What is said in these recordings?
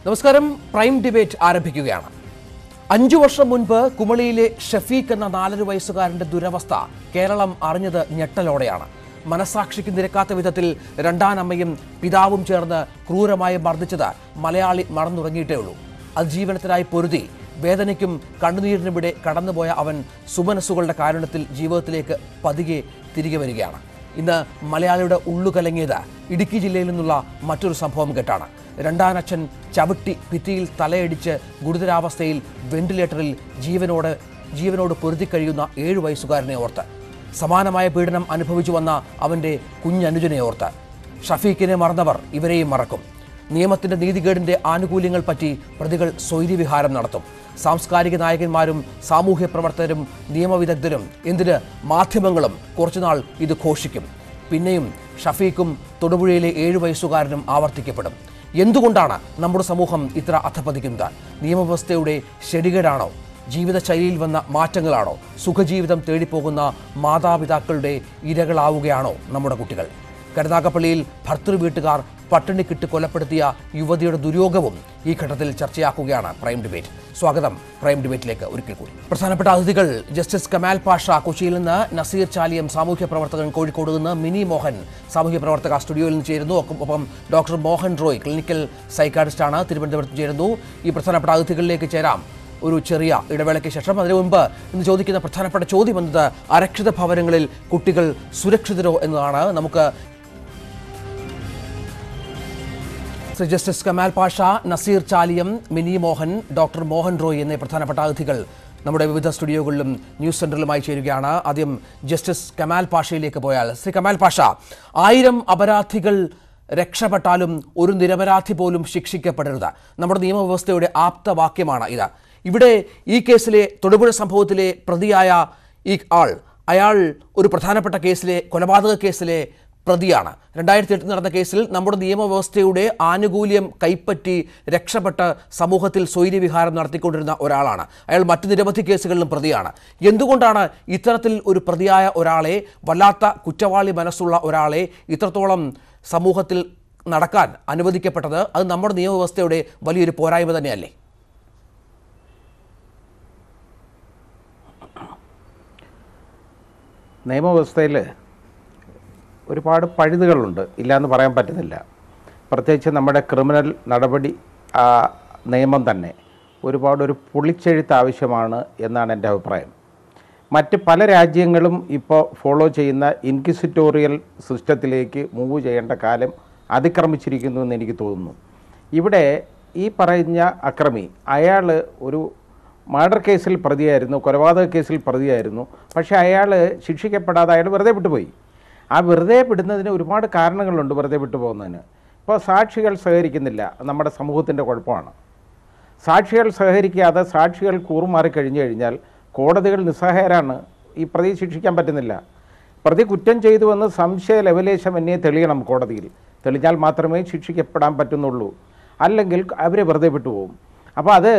നമസ്കാരം. Prime debate ആരംഭിക്കുകയാണ്. 5 വർഷം മുൻപ് കുമളിയിലെ ഷഫീഖ് എന്ന 4 വയസ്സുകാരന്റെ ദുരവസ്ഥ കേരളം അറിഞ്ഞത് ഞെട്ടലോടെയാണ്. മനസാക്ഷിക്ക് നിരക്കാത്ത വിധത്തിൽ രണ്ടാനമ്മയും പിതാവും ചേർന്ന് ക്രൂരമായി മർദ്ദിച്ചത് മലയാളി മറന്നുറങ്ങിയിട്ടേ ഉള്ളൂ. അതിജീവനത്തിനായി പൊരുതി വേദനയ്ക്കും കണ്ണുനീരിനുമിടെ കടന്നുപോയ അവൻ സുമനസ്സുകളുടെ കാരുണ്യത്തിൽ ജീവിതത്തിലേക്ക് പതിയെ തിരികെ വരികയാണ്. ഇന്ന് മലയാളിയുടെ ഉള്ളുകലങ്ങിയത് ഇടുക്കി ജില്ലയിൽ നിന്നുള്ള മറ്റൊരു സംഭവം കേട്ടാണ്. രണ്ടാനച്ഛൻ ചവിട്ടി ഭിത്തിയിൽ തലയടിച്ച് ഗുരുതരാവസ്ഥയിൽ വെന്റിലേറ്ററിൽ ജീവനോട് പൊരുതിക്കഴിയുന്ന 7 വയസ്സുകാരനെ ഓർത്ത്, സമാനമായ പീഡനം അനുഭവിച്ചു വന്ന അവൻ്റെ കുഞ്ഞനുജനെ ഓർത്ത്. ഷഫീഖിനെ മറന്നവർ ഇവരെയും മറക്കും. നിയമത്തിൻ്റെ നീതികേടിൻ്റെ ആനുകൂല്യങ്ങൾ പറ്റി പ്രതികൾ സ്വൈര്യവിഹാരം നടത്തും. സാംസ്കാരിക നായകന്മാരും സാമൂഹ്യ പ്രവർത്തകരും നിയമവിദഗ്ധരും എന്തിന് മാധ്യമങ്ങളും കുറച്ചുനാൾ ഇത് ഘോഷിക്കും. പിന്നെയും ഷഫീഖും തൊടുപുഴയിലെ 7 വയസ്സുകാരനും ആവർത്തിക്കപ്പെടും. എന്തുകൊണ്ടാണ് നമ്മുടെ സമൂഹം ഇത്ര അധപ്പതിക്കുന്നത്? നിയമവ്യവസ്ഥയുടെ ശരികേടാണോ? ജീവിതശൈലിയിൽ വന്ന മാറ്റങ്ങളാണോ? സുഖജീവിതം തേടിപ്പോകുന്ന മാതാപിതാക്കളുടെ ഇരകളാവുകയാണോ നമ്മുടെ കുട്ടികൾ? കരുനാഗപ്പള്ളിയിൽ ഭർത്തൃവീട്ടുകാർ പട്ടിണിക്കിട്ട് കൊലപ്പെടുത്തിയ യുവതിയുടെ ദുര്യോഗവും ഈ ഘട്ടത്തിൽ ചർച്ചയാക്കുകയാണ് പ്രൈം ഡിബേറ്റ്. സ്വാഗതം പ്രൈം ഡിബേറ്റിലേക്ക് ഒരിക്കൽ കൂടി. പ്രധാനപ്പെട്ട അതിഥികൾ ജസ്റ്റിസ് കമാൽ പാഷ കൊച്ചിയിൽ നിന്ന്, നസീർ ചാലിയം സാമൂഹ്യ പ്രവർത്തകൻ കോഴിക്കോട് നിന്ന്, മിനി മോഹൻ സാമൂഹ്യ പ്രവർത്തക സ്റ്റുഡിയോയിൽ നിന്ന് ചേരുന്നു. ഒപ്പം ഡോക്ടർ മോഹൻ റോയ് ക്ലിനിക്കൽ സൈക്കാട്രിസ്റ്റാണ് തിരുവനന്തപുരത്ത് ചേരുന്നു. ഈ പ്രധാനപ്പെട്ട അതിഥികളിലേക്ക് ചേരാം ഒരു ചെറിയ ഇടവേളയ്ക്ക് ശേഷം. അതിനു മുമ്പ് ഇന്ന് ചോദിക്കുന്ന പ്രധാനപ്പെട്ട ചോദ്യം എന്നത് അരക്ഷിത ഭവനങ്ങളിൽ കുട്ടികൾ സുരക്ഷിതരോ എന്നതാണ്. നമുക്ക് ശ്രീ ജസ്റ്റിസ് കമാൽ പാഷ, നസീർ ചാലിയം, മിനി മോഹൻ, ഡോക്ടർ മോഹൻ റോയ് എന്നീ പ്രധാനപ്പെട്ട അതിഥികൾ നമ്മുടെ വിവിധ സ്റ്റുഡിയോകളിലും ന്യൂസ് സെന്ററിലുമായി ചേരുകയാണ്. ആദ്യം ജസ്റ്റിസ് കമാൽ പാഷയിലേക്ക് പോയാൽ, ശ്രീ കമാൽ പാഷ, 1000 അപരാധികൾ രക്ഷപ്പെട്ടാലും ഒരു നിരപരാധി പോലും ശിക്ഷിക്കപ്പെടരുത്. നമ്മുടെ നിയമവ്യവസ്ഥയുടെ ആപ്തവാക്യമാണ് ഇത്. ഇവിടെ ഈ കേസിലെ തൊടുപുഴ സംഭവത്തിലെ പ്രതിയായ അയാൾ ഒരു പ്രധാനപ്പെട്ട കേസിലെ കൊലപാതക കേസിലെ പ്രതിയാണ്. 2008 നടന്ന കേസിൽ നമ്മുടെ നിയമവ്യവസ്ഥയുടെ ആനുകൂല്യം കൈപ്പറ്റി രക്ഷപ്പെട്ട് സമൂഹത്തിൽ സ്വൈര്യവിഹാരം നടത്തിക്കൊണ്ടിരുന്ന ഒരാളാണ് അയാൾ. മറ്റു നിരവധി കേസുകളിലും പ്രതിയാണ്. എന്തുകൊണ്ടാണ് ഇത്തരത്തിൽ ഒരു പ്രതിയായ ഒരാളെ, വല്ലാത്ത കുറ്റവാളി മനസ്സുള്ള ഒരാളെ ഇത്രത്തോളം സമൂഹത്തിൽ നടക്കാൻ അനുവദിക്കപ്പെട്ടത്? അത് നമ്മുടെ നിയമവ്യവസ്ഥയുടെ വലിയൊരു പോരായ്മ തന്നെയല്ലേ? നിയമവ്യവസ്ഥയിൽ ഒരുപാട് പഴുതുകളുണ്ട്, ഇല്ലയെന്ന് പറയാൻ പറ്റുന്നില്ല. പ്രത്യേകിച്ച് നമ്മുടെ ക്രിമിനൽ നടപടി നിയമം തന്നെ ഒരു പൊളിച്ചെഴുത്ത് ആവശ്യമാണ് എന്നാണ് എൻ്റെ അഭിപ്രായം. മറ്റ് പല രാജ്യങ്ങളും ഇപ്പോൾ ഫോളോ ചെയ്യുന്ന ഇൻക്വിസിറ്റോറിയൽ സിസ്റ്റത്തിലേക്ക് മൂവ് ചെയ്യേണ്ട കാലം അതിക്രമിച്ചിരിക്കുന്നു എന്ന് എനിക്ക് തോന്നുന്നു. ഇവിടെ ഈ പറഞ്ഞ അക്രമി അയാൾ ഒരു മർഡർ കേസിൽ പ്രതിയായിരുന്നു, കൊലപാതക കേസിൽ പ്രതിയായിരുന്നു. പക്ഷേ അയാൾ ശിക്ഷിക്കപ്പെടാതെ അയാൾ വെറുതെ വിട്ടുപോയി. ആ വെറുതെ വിടുന്നതിന് ഒരുപാട് കാരണങ്ങളുണ്ട് വെറുതെ വിട്ടു പോകുന്നതിന്. ഇപ്പോൾ സാക്ഷികൾ സഹകരിക്കുന്നില്ല, നമ്മുടെ സമൂഹത്തിൻ്റെ കുഴപ്പമാണ്. സാക്ഷികൾ സഹകരിക്കാതെ സാക്ഷികൾ കൂറുമാറി കഴിഞ്ഞാൽ കോടതികൾ നിസ്സഹായരാണ്. ഈ പ്രതിയെ ശിക്ഷിക്കാൻ പറ്റുന്നില്ല. പ്രതി കുറ്റം ചെയ്തുവെന്ന് സംശയ ലവലേശമന്യേ തെളിയണം കോടതിയിൽ. തെളിഞ്ഞാൽ മാത്രമേ ശിക്ഷിക്കപ്പെടാൻ പറ്റുന്നുള്ളൂ, അല്ലെങ്കിൽ അവരെ വെറുതെ വിട്ടുപോകും. അപ്പോൾ അത്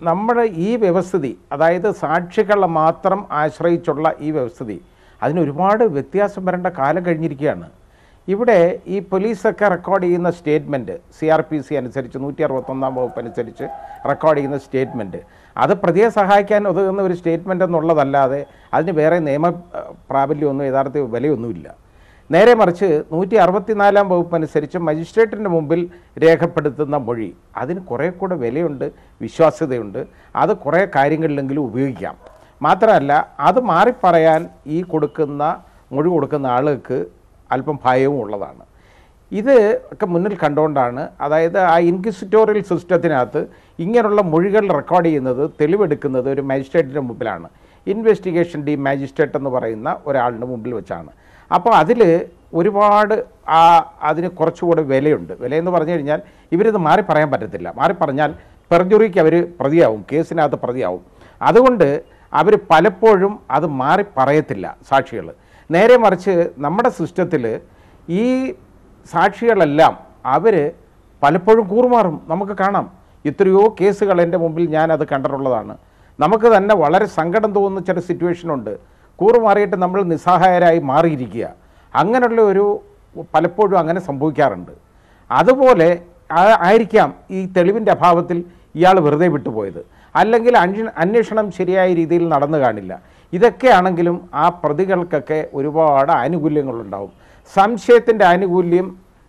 നമ്മുടെ ഈ വ്യവസ്ഥിതി, അതായത് സാക്ഷികളെ മാത്രം ആശ്രയിച്ചുള്ള ഈ വ്യവസ്ഥിതി, അതിനൊരുപാട് വ്യത്യാസം വരേണ്ട കാലം കഴിഞ്ഞിരിക്കുകയാണ്. ഇവിടെ ഈ പോലീസൊക്കെ റെക്കോർഡ് ചെയ്യുന്ന സ്റ്റേറ്റ്മെൻറ്റ്, CRPC അനുസരിച്ച് 161 വകുപ്പ് അനുസരിച്ച് റെക്കോർഡ് ചെയ്യുന്ന സ്റ്റേറ്റ്മെൻറ്റ്, അത് പ്രതിയെ സഹായിക്കാൻ ഒതുങ്ങുന്ന ഒരു സ്റ്റേറ്റ്മെൻ്റ് എന്നുള്ളതല്ലാതെ അതിന് വേറെ നിയമ പ്രാബല്യമൊന്നും യഥാർത്ഥ വിലയൊന്നുമില്ല. നേരെ മറിച്ച് 164 വകുപ്പ് അനുസരിച്ച് മജിസ്ട്രേറ്റിൻ്റെ മുമ്പിൽ രേഖപ്പെടുത്തുന്ന മൊഴി, അതിന് കുറേ കൂടെ വിലയുണ്ട്, വിശ്വാസ്യതയുണ്ട്. അത് കുറേ കാര്യങ്ങളിലെങ്കിലും ഉപയോഗിക്കാം. മാത്രമല്ല, അത് മാറിപ്പറയാൻ ഈ മൊഴി കൊടുക്കുന്ന ആൾക്ക് അല്പം ഭയവും ഉള്ളതാണ്. ഇത് ഒക്കെ മുന്നിൽ കണ്ടുകൊണ്ടാണ്, അതായത് ആ ഇൻക്വിസിറ്റോറിയൽ സിസ്റ്റത്തിനകത്ത് ഇങ്ങനെയുള്ള മൊഴികൾ റെക്കോർഡ് ചെയ്യുന്നത്, തെളിവെടുക്കുന്നത് ഒരു മജിസ്ട്രേറ്റിൻ്റെ മുമ്പിലാണ്. ഇൻവെസ്റ്റിഗേഷൻ ഡി മാജിസ്ട്രേറ്റ് എന്ന് പറയുന്ന ഒരാളുടെ മുമ്പിൽ വെച്ചാണ്. അപ്പോൾ അതിൽ ഒരുപാട് അതിന് കുറച്ചുകൂടെ വിലയുണ്ട്. വിലയെന്ന് പറഞ്ഞു കഴിഞ്ഞാൽ ഇവരിത് മാറി പറയാൻ പറ്റത്തില്ല. മാറി പറഞ്ഞാൽ പെർജുറിക്ക് അവർ പ്രതിയാവും, കേസിനകത്ത് പ്രതിയാവും. അതുകൊണ്ട് അവർ പലപ്പോഴും അത് മാറി പറയത്തില്ല സാക്ഷികൾ. നേരെ മറിച്ച് നമ്മുടെ സിസ്റ്റത്തിൽ ഈ സാക്ഷികളെല്ലാം അവർ പലപ്പോഴും കൂറുമാറും. നമുക്ക് കാണാം, എത്രയോ കേസുകൾ എൻ്റെ മുമ്പിൽ ഞാനത് കണ്ടിട്ടുള്ളതാണ്. നമുക്ക് തന്നെ വളരെ സങ്കടം തോന്നുന്ന ചില സിറ്റുവേഷനുണ്ട്. കൂറുമാറിയിട്ട് നമ്മൾ നിസ്സഹായരായി മാറിയിരിക്കുക. അങ്ങനെയുള്ള പലപ്പോഴും അങ്ങനെ സംഭവിക്കാറുണ്ട്. അതുപോലെ ആയിരിക്കാം ഈ തെളിവിൻ്റെ അഭാവത്തിൽ ഇയാൾ വെറുതെ വിട്ടുപോയത്, അല്ലെങ്കിൽ അന്വേഷണം ശരിയായ രീതിയിൽ നടന്നു കാണില്ല. ഇതൊക്കെയാണെങ്കിലും ആ പ്രതികൾക്കൊക്കെ ഒരുപാട് ആനുകൂല്യങ്ങളുണ്ടാവും. സംശയത്തിൻ്റെ ആനുകൂല്യം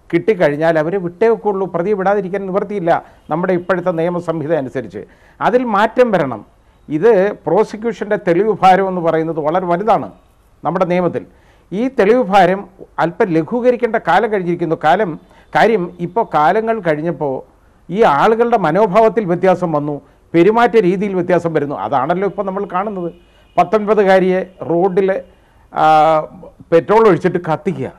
കിട്ടിക്കഴിഞ്ഞാൽ അവർ വിട്ടേക്കുള്ളൂ, പ്രതി വിടാതിരിക്കാൻ നിവൃത്തിയില്ല നമ്മുടെ ഇപ്പോഴത്തെ നിയമസംഹിത അനുസരിച്ച്. അതിൽ മാറ്റം വരണം. ഇത് പ്രോസിക്യൂഷൻ്റെ തെളിവ് ഭാരം എന്ന് പറയുന്നത് വളരെ വലുതാണ് നമ്മുടെ നിയമത്തിൽ. ഈ തെളിവ് ഭാരം അല്പം ലഘൂകരിക്കേണ്ട കാലം കഴിഞ്ഞിരിക്കുന്നു. കാര്യം ഇപ്പോൾ കാലങ്ങൾ കഴിഞ്ഞപ്പോൾ ഈ ആളുകളുടെ മനോഭാവത്തിൽ വ്യത്യാസം വന്നു, പെരുമാറ്റ രീതിയിൽ വ്യത്യാസം വരുന്നു. അതാണല്ലോ ഇപ്പോൾ നമ്മൾ കാണുന്നത്. 19കാരിയെ റോഡിൽ പെട്രോൾ ഒഴിച്ചിട്ട് കത്തിക്കുക,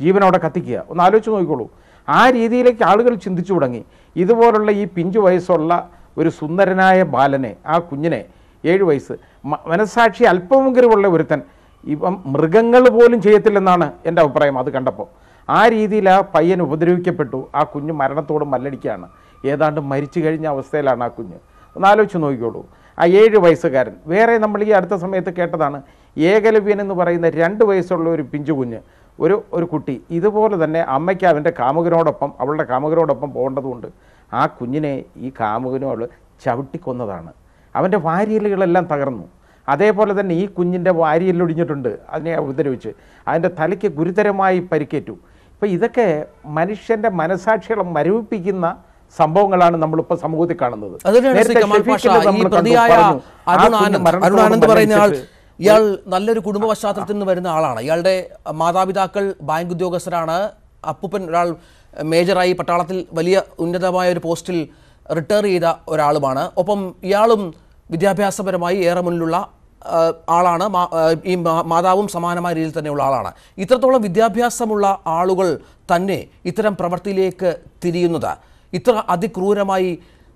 ജീവനോടെ കത്തിക്കുക. ഒന്ന് ആലോചിച്ച് നോക്കിക്കോളൂ. ആ രീതിയിലേക്ക് ആളുകൾ ചിന്തിച്ചു തുടങ്ങി. ഇതുപോലുള്ള ഈ പിഞ്ചു വയസ്സുള്ള ഒരു സുന്ദരനായ ബാലനെ, ആ കുഞ്ഞിനെ 7 വയസ്സ്, മനസ്സാക്ഷി അല്പമെങ്കിലുമുള്ള ഒരുത്തൻ ഇപ്പം മൃഗങ്ങൾ പോലും ചെയ്യത്തില്ലെന്നാണ് എൻ്റെ അഭിപ്രായം. അത് കണ്ടപ്പോൾ ആ രീതിയിൽ ആ പയ്യൻ ഉപദ്രവിക്കപ്പെട്ടു. ആ കുഞ്ഞ് മരണത്തോട് മല്ലടിക്കുകയാണ്. ഏതാണ്ട് മരിച്ചു കഴിഞ്ഞ അവസ്ഥയിലാണ് ആ കുഞ്ഞ്. ഒന്ന് ആലോചിച്ച് നോക്കിക്കോളൂ. ആ 7 വയസ്സുകാരൻ. വേറെ നമ്മൾ ഈ അടുത്ത സമയത്ത് കേട്ടതാണ്, ഏകലവ്യൻ എന്ന് പറയുന്ന 2 വയസ്സുള്ള ഒരു പിഞ്ചു കുഞ്ഞ്, ഒരു കുട്ടി ഇതുപോലെ തന്നെ അമ്മയ്ക്ക് അവളുടെ കാമുകനോടൊപ്പം പോകേണ്ടതുകൊണ്ട് ആ കുഞ്ഞിനെ ഈ കാമുകനോട് ചവിട്ടിക്കൊന്നതാണ്. അവൻ്റെ വാരിയലുകളെല്ലാം തകർന്നു. അതേപോലെ തന്നെ ഈ കുഞ്ഞിൻ്റെ വാരിയലൊടിഞ്ഞിട്ടുണ്ട്, അതിനെ ഉപദ്രവിച്ച്. അതിൻ്റെ തലയ്ക്ക് ഗുരുതരമായി പരിക്കേറ്റു. ഇപ്പോൾ ഇതൊക്കെ മനുഷ്യൻ്റെ മനസാക്ഷികളെ മരവിപ്പിക്കുന്ന സംഭവങ്ങളാണ് നമ്മളിപ്പോൾ സമൂഹത്തിൽ കാണുന്നത്. ഇയാൾ നല്ലൊരു കുടുംബ പശ്ചാത്തലത്തിൽ നിന്ന് വരുന്ന ആളാണ്. ഇയാളുടെ മാതാപിതാക്കൾ ബാങ്ക് ഉദ്യോഗസ്ഥരാണ്. അപ്പൂപ്പൻ ഒരാൾ മേജറായി പട്ടാളത്തിൽ വലിയ ഉന്നതമായ ഒരു പോസ്റ്റിൽ റിട്ടയർ ചെയ്ത ഒരാളുമാണ്. ഒപ്പം ഇയാളും വിദ്യാഭ്യാസപരമായി ഏറെ മുന്നിലുള്ള ആളാണ്. ഈ മാതാവും സമാനമായ രീതിയിൽ തന്നെയുള്ള ആളാണ്. ഇത്രത്തോളം വിദ്യാഭ്യാസമുള്ള ആളുകൾ തന്നെ ഇത്തരം പ്രവൃത്തിയിലേക്ക് തിരിയുന്നത് ഇത്ര അതിക്രൂരമായി,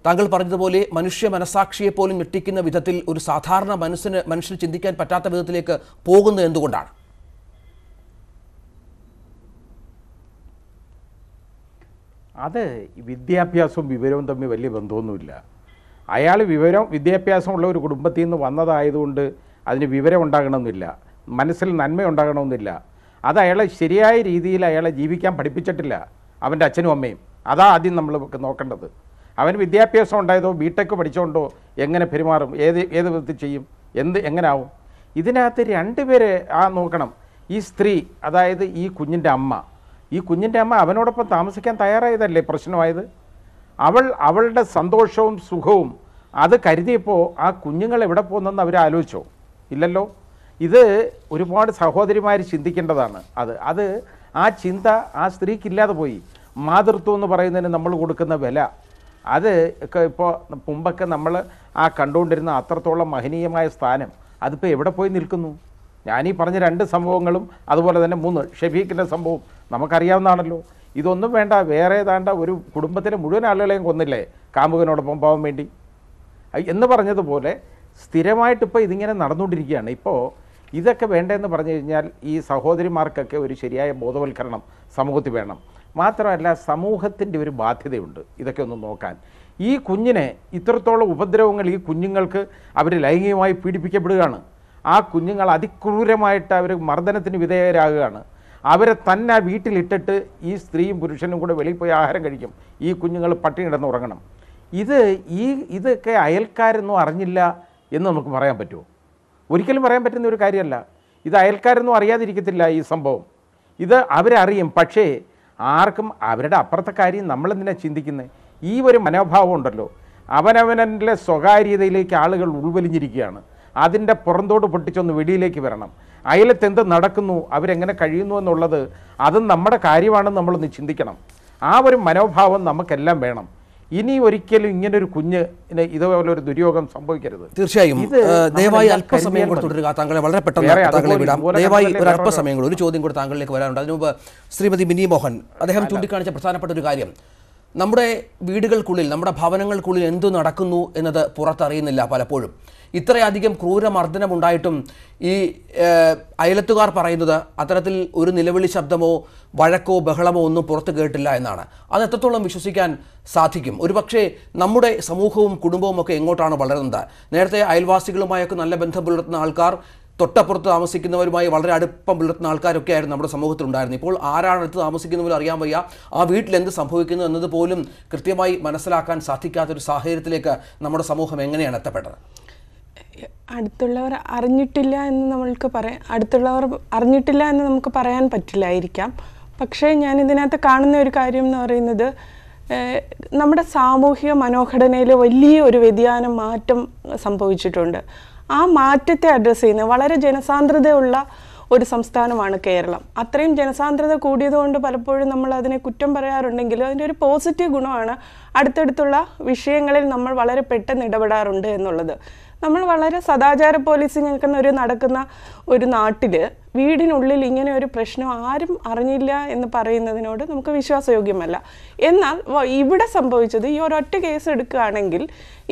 താങ്കൾ പറഞ്ഞതുപോലെ മനുഷ്യ മനസാക്ഷിയെ പോലും ഞെട്ടിക്കുന്ന വിധത്തിൽ ഒരു സാധാരണ മനുഷ്യന് ചിന്തിക്കാൻ പറ്റാത്ത വിധത്തിലേക്ക് പോകുന്നത് എന്തുകൊണ്ടാണ്? അത് വിദ്യാഭ്യാസവും വിവരവും തമ്മിൽ വലിയ ബന്ധമൊന്നുമില്ല. അയാൾ വിദ്യാഭ്യാസമുള്ള ഒരു കുടുംബത്തിൽ നിന്ന് വന്നതായതുകൊണ്ട് അതിന് വിവരം ഉണ്ടാകണമെന്നില്ല, മനസ്സിൽ നന്മ ഉണ്ടാകണമെന്നില്ല. അത് അയാളെ ശരിയായ രീതിയിൽ അയാളെ ജീവിക്കാൻ പഠിപ്പിച്ചിട്ടില്ല അവൻ്റെ അച്ഛനും അമ്മയും. അതാ ആദ്യം നമ്മൾ നോക്കേണ്ടത്. അവന് വിദ്യാഭ്യാസം ഉണ്ടായതോ ബിടെക് പഠിച്ചുകൊണ്ടോ എങ്ങനെ പെരുമാറും, ഏത് വിധത്തിൽ ചെയ്യും, എങ്ങനാവും? ഇതിനകത്ത് 2 പേരെ നോക്കണം. ഈ സ്ത്രീ, അതായത് ഈ കുഞ്ഞിൻ്റെ അമ്മ അവനോടൊപ്പം താമസിക്കാൻ തയ്യാറായതല്ലേ പ്രശ്നമായത്? അവളുടെ സന്തോഷവും സുഖവും അത് കരുതിയപ്പോൾ ആ കുഞ്ഞുങ്ങൾ എവിടെ പോകുന്നെന്ന് അവർ ആലോചിച്ചോ? ഇല്ലല്ലോ. ഇത് ഒരുപാട് സഹോദരിമാർ ചിന്തിക്കേണ്ടതാണ്. അത് ആ ചിന്ത ആ സ്ത്രീക്കില്ലാതെ പോയി. മാതൃത്വം എന്ന് പറയുന്നതിന് നമ്മൾ കൊടുക്കുന്ന വില, അത് ഒക്കെ ഇപ്പോൾ മുമ്പൊക്കെ നമ്മൾ ആ കണ്ടുകൊണ്ടിരുന്ന അത്രത്തോളം മഹനീയമായ സ്ഥാനം അതിപ്പോൾ എവിടെ പോയി നിൽക്കുന്നു? ഞാനീ പറഞ്ഞ 2 സംഭവങ്ങളും അതുപോലെ തന്നെ 3 ഷെഫീഖിൻ്റെ സംഭവം നമുക്കറിയാവുന്നതാണല്ലോ. ഇതൊന്നും വേണ്ട, വേറെ ഏതാണ്ട് ഒരു കുടുംബത്തിലെ മുഴുവൻ ആളുകളെയും കൊന്നില്ലേ കാമുകനോടൊപ്പം പോകാൻ വേണ്ടി എന്ന് പറഞ്ഞതുപോലെ സ്ഥിരമായിട്ടിപ്പോൾ ഇതിങ്ങനെ നടന്നുകൊണ്ടിരിക്കുകയാണ്. ഇപ്പോൾ ഇതൊക്കെ വേണ്ടതെന്ന് പറഞ്ഞു കഴിഞ്ഞാൽ ഈ സഹോദരിമാർക്കൊക്കെ ഒരു ശരിയായ ബോധവൽക്കരണം സമൂഹത്തിൽ വേണം. മാത്രമല്ല സമൂഹത്തിൻ്റെ ഒരു ബാധ്യതയുണ്ട് ഇതൊക്കെ ഒന്ന് നോക്കാൻ. ഈ കുഞ്ഞിനെ ഇത്രത്തോളം ഉപദ്രവങ്ങൾ ഈ കുഞ്ഞുങ്ങൾക്ക് അവർ ലൈംഗികമായി പീഡിപ്പിക്കപ്പെടുകയാണ്. ആ കുഞ്ഞുങ്ങൾ അതിക്രൂരമായിട്ട് അവർ മർദ്ദനത്തിന് വിധേയരാകുകയാണ്. അവരെ തന്നെ വീട്ടിലിട്ടിട്ട് ഈ സ്ത്രീയും പുരുഷനും കൂടെ വെളിയിൽ പോയി ആഹാരം കഴിക്കും. ഈ കുഞ്ഞുങ്ങൾ പട്ടിണി കിടന്ന് ഉറങ്ങണം. ഇതൊക്കെ അയൽക്കാരൊന്നും അറിഞ്ഞില്ല എന്ന് നമുക്ക് പറയാൻ പറ്റുമോ? ഒരിക്കലും പറയാൻ പറ്റുന്ന ഒരു കാര്യമല്ല. ഇത് അയൽക്കാരൊന്നും അറിയാതിരിക്കത്തില്ല ഈ സംഭവം. ഇത് അവരറിയും. പക്ഷേ ആർക്കും അവരുടെ അപ്പുറത്തെ കാര്യം നമ്മളെന്തിനാണ് ചിന്തിക്കുന്നത്? ഈ ഒരു മനോഭാവം ഉണ്ടല്ലോ, അവനവനെ സ്വകാര്യതയിലേക്ക് ആളുകൾ ഉൾവലിഞ്ഞിരിക്കുകയാണ്. അതിൻ്റെ പുറന്തോട് പൊട്ടിച്ചൊന്ന് വെളിയിലേക്ക് വരണം. അയലത്തെന്ത് നടക്കുന്നു, അവരെങ്ങനെ കഴിയുന്നു എന്നുള്ളത് അതും നമ്മുടെ കാര്യമാണെന്ന് നമ്മളൊന്ന് ചിന്തിക്കണം. ആ ഒരു മനോഭാവം നമുക്കെല്ലാം വേണം. ഇനി ഒരിക്കലും ഇങ്ങനൊരു കുഞ്ഞിന് ഇതുപോലെ ഒരു ദുര്യോഗം സംഭവിക്കരുത്. തീർച്ചയായും ദയവായി അല്പസമയം കൂടെ തുടരുക. താങ്കളെ വളരെ പെട്ടെന്ന് താങ്കളെ വിടാം. ദയവായി ഒരു അല്പസമയം കൂടെ, ഒരു ചോദ്യം കൂടെ താങ്കളിലേക്ക് വരാനുണ്ട്. അതിനു മുമ്പ് ശ്രീമതി മിനി മോഹൻ, അദ്ദേഹം ചൂണ്ടിക്കാണിച്ച പ്രധാനപ്പെട്ട ഒരു കാര്യം, നമ്മുടെ വീടുകൾക്കുള്ളിൽ, നമ്മുടെ ഭവനങ്ങൾക്കുള്ളിൽ എന്തു നടക്കുന്നു എന്നത് പുറത്തറിയുന്നില്ല പലപ്പോഴും. ഇത്രയധികം ക്രൂരമർദ്ദനമുണ്ടായിട്ടും ഈ അയലത്തുകാർ പറയുന്നത് അത്തരത്തിൽ ഒരു നിലവിളി ശബ്ദമോ വഴക്കോ ബഹളമോ ഒന്നും പുറത്തു കേട്ടില്ല എന്നാണ്. അത് എത്രത്തോളം വിശ്വസിക്കാൻ സാധിക്കും? ഒരുപക്ഷെ നമ്മുടെ സമൂഹവും കുടുംബവും ഒക്കെ എങ്ങോട്ടാണ് വളരുന്നത്? നേരത്തെ അയൽവാസികളുമായൊക്കെ നല്ല ബന്ധം പുലർത്തുന്ന ആൾക്കാർ തൊട്ടപ്പുറത്ത് താമസിക്കുന്നവരുമായി വളരെ അടുപ്പം പുലർത്തുന്ന ആൾക്കാരൊക്കെ ആയിരുന്നു നമ്മുടെ സമൂഹത്തിലുണ്ടായിരുന്നു. ഇപ്പോൾ ആരാണ് അടുത്ത് താമസിക്കുന്നവരും അറിയാൻ വയ്യ, ആ വീട്ടിൽ എന്ത് സംഭവിക്കുന്നു എന്നത് പോലും കൃത്യമായി മനസ്സിലാക്കാൻ സാധിക്കാത്തൊരു സാഹചര്യത്തിലേക്ക് നമ്മുടെ സമൂഹം എങ്ങനെയാണ് എത്തപ്പെട്ടത്? അടുത്തുള്ളവർ അറിഞ്ഞിട്ടില്ല എന്ന് നമുക്ക് പറയാൻ പറ്റില്ലായിരിക്കാം. പക്ഷേ ഞാൻ ഇതിനകത്ത് കാണുന്ന ഒരു കാര്യം എന്ന് പറയുന്നത്, നമ്മുടെ സാമൂഹിക മനോഘടനയിൽ വലിയ ഒരു വ്യതിയാനം, മാറ്റം സംഭവിച്ചിട്ടുണ്ട്. ആ മാറ്റത്തെ അഡ്രസ്സ് ചെയ്യുന്ന വളരെ ജനസാന്ദ്രതയുള്ള ഒരു സംസ്ഥാനമാണ് കേരളം. അത്രയും ജനസാന്ദ്രത കൂടിയതുകൊണ്ട് പലപ്പോഴും നമ്മൾ അതിനെ കുറ്റം പറയാറുണ്ടെങ്കിലും അതിൻ്റെ ഒരു പോസിറ്റീവ് ഗുണമാണ് അടുത്തടുത്തുള്ള വിഷയങ്ങളിൽ നമ്മൾ വളരെ പെട്ടെന്ന് ഇടപെടാറുണ്ട് എന്നുള്ളത്. നമ്മൾ വളരെ സദാചാര പോലീസിങ് നടക്കുന്ന ഒരു നാട്ടിൽ വീടിനുള്ളിൽ ഇങ്ങനെ ഒരു പ്രശ്നം ആരും അറിഞ്ഞില്ല എന്ന് പറയുന്നതിനോട് നമുക്ക് വിശ്വാസയോഗ്യമല്ല. എന്നാൽ ഇവിടെ സംഭവിച്ചത്, ഈ ഒരൊറ്റ കേസ് എടുക്കുകയാണെങ്കിൽ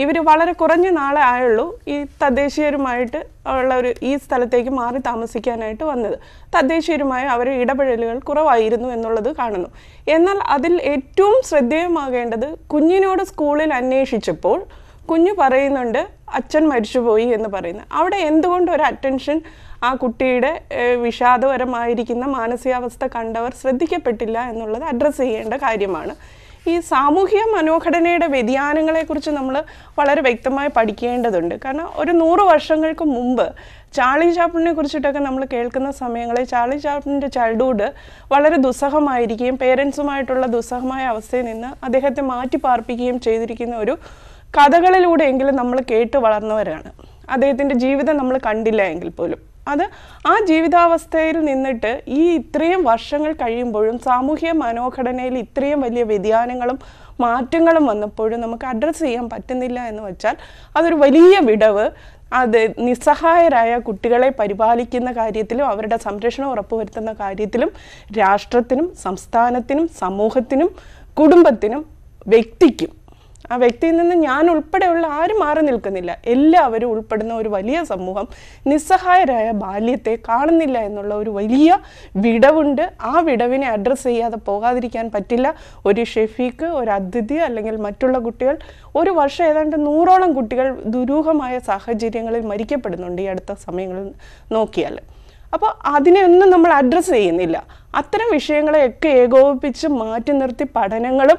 ഇവർ വളരെ കുറഞ്ഞ നാളെ ആയുള്ളൂ ഈ തദ്ദേശീയരുമായിട്ട് ഉള്ള ഈ സ്ഥലത്തേക്ക് മാറി താമസിക്കാനായിട്ട് വന്നത്. തദ്ദേശീയരുമായ അവരുടെ ഇടപെടലുകൾ കുറവായിരുന്നു എന്നുള്ളത് കാണുന്നു. എന്നാൽ അതിൽ ഏറ്റവും ശ്രദ്ധേയമാകേണ്ടത്, കുഞ്ഞിനോട് സ്കൂളിൽ അന്വേഷിച്ചപ്പോൾ കുഞ്ഞു പറയുന്നുണ്ട് അച്ഛൻ മരിച്ചുപോയി എന്ന് പറയുന്നത്. അവിടെ എന്തുകൊണ്ട് ഒരു അറ്റൻഷൻ ആ കുട്ടിയുടെ വിഷാദപരമായിരിക്കുന്ന മാനസികാവസ്ഥ കണ്ടവർ ശ്രദ്ധിക്കപ്പെട്ടില്ല എന്നുള്ളത് അഡ്രസ്സ് ചെയ്യേണ്ട കാര്യമാണ്. ഈ സാമൂഹിക മനോഘടനയുടെ വ്യതിയാനങ്ങളെക്കുറിച്ച് നമ്മൾ വളരെ വ്യക്തമായി പഠിക്കേണ്ടതുണ്ട്. കാരണം ഒരു 100 വർഷങ്ങൾക്ക് മുമ്പ് ചാർലി ചാപ്ലിനെ കുറിച്ചിട്ടൊക്കെ നമ്മൾ കേൾക്കുന്ന സമയങ്ങളിൽ ചാർലി ചാപ്ലിൻ്റെ ചൈൽഡ്ഹുഡ് വളരെ ദുസ്സഹമായിരിക്കുകയും പേരൻസുമായിട്ടുള്ള ദുസ്സഹമായ അവസ്ഥയിൽ നിന്ന് അദ്ദേഹത്തെ മാറ്റി പാർപ്പിക്കുകയും ചെയ്തിരിക്കുന്ന ഒരു കഥകളിലൂടെയെങ്കിലും നമ്മൾ കേട്ട് വളർന്നവരാണ്. അദ്ദേഹത്തിൻ്റെ ജീവിതം നമ്മൾ കണ്ടില്ല എങ്കിൽ പോലും ആ ജീവിതാവസ്ഥയിൽ നിന്നിട്ട് ഈ ഇത്രയും വർഷങ്ങൾ കഴിയുമ്പോഴും സാമൂഹിക മനോഘടനയിൽ ഇത്രയും വലിയ വ്യതിയാനങ്ങളും മാറ്റങ്ങളും വന്നപ്പോഴും നമുക്ക് അഡ്രസ്സ് ചെയ്യാൻ പറ്റുന്നില്ല എന്ന് വെച്ചാൽ അതൊരു വലിയ വിടവ്. അത് നിസ്സഹായരായ കുട്ടികളെ പരിപാലിക്കുന്ന കാര്യത്തിലും അവരുടെ സംരക്ഷണം ഉറപ്പുവരുത്തുന്ന കാര്യത്തിലും രാഷ്ട്രത്തിനും സംസ്ഥാനത്തിനും സമൂഹത്തിനും കുടുംബത്തിനും വ്യക്തിക്കും, ആ വ്യക്തിയിൽ നിന്ന് ഞാൻ ഉൾപ്പെടെയുള്ള ആരും മാറി നിൽക്കുന്നില്ല, എല്ലാവരും ഉൾപ്പെടുന്ന ഒരു വലിയ സമൂഹം നിസ്സഹായരായ ബാല്യത്തെ കാണുന്നില്ല എന്നുള്ള ഒരു വലിയ വിടവുണ്ട്. ആ വിടവിനെ അഡ്രസ്സ് ചെയ്യാതെ പോകാതിരിക്കാൻ പറ്റില്ല. ഒരു ഷെഫീക്ക്, ഒരു അതിഥി അല്ലെങ്കിൽ മറ്റുള്ള കുട്ടികൾ, ഒരു വർഷം ഏതാണ്ട് 100ഓളം കുട്ടികൾ ദുരൂഹമായ സാഹചര്യങ്ങളിൽ മരിക്കപ്പെടുന്നുണ്ട് ഈ അടുത്ത സമയങ്ങളിൽ നോക്കിയാൽ. അപ്പോൾ അതിനെയൊന്നും നമ്മൾ അഡ്രസ്സ് ചെയ്യുന്നില്ല. അത്തരം വിഷയങ്ങളെയൊക്കെ ഏകോപിപ്പിച്ച് മാറ്റി നിർത്തി പഠനങ്ങളും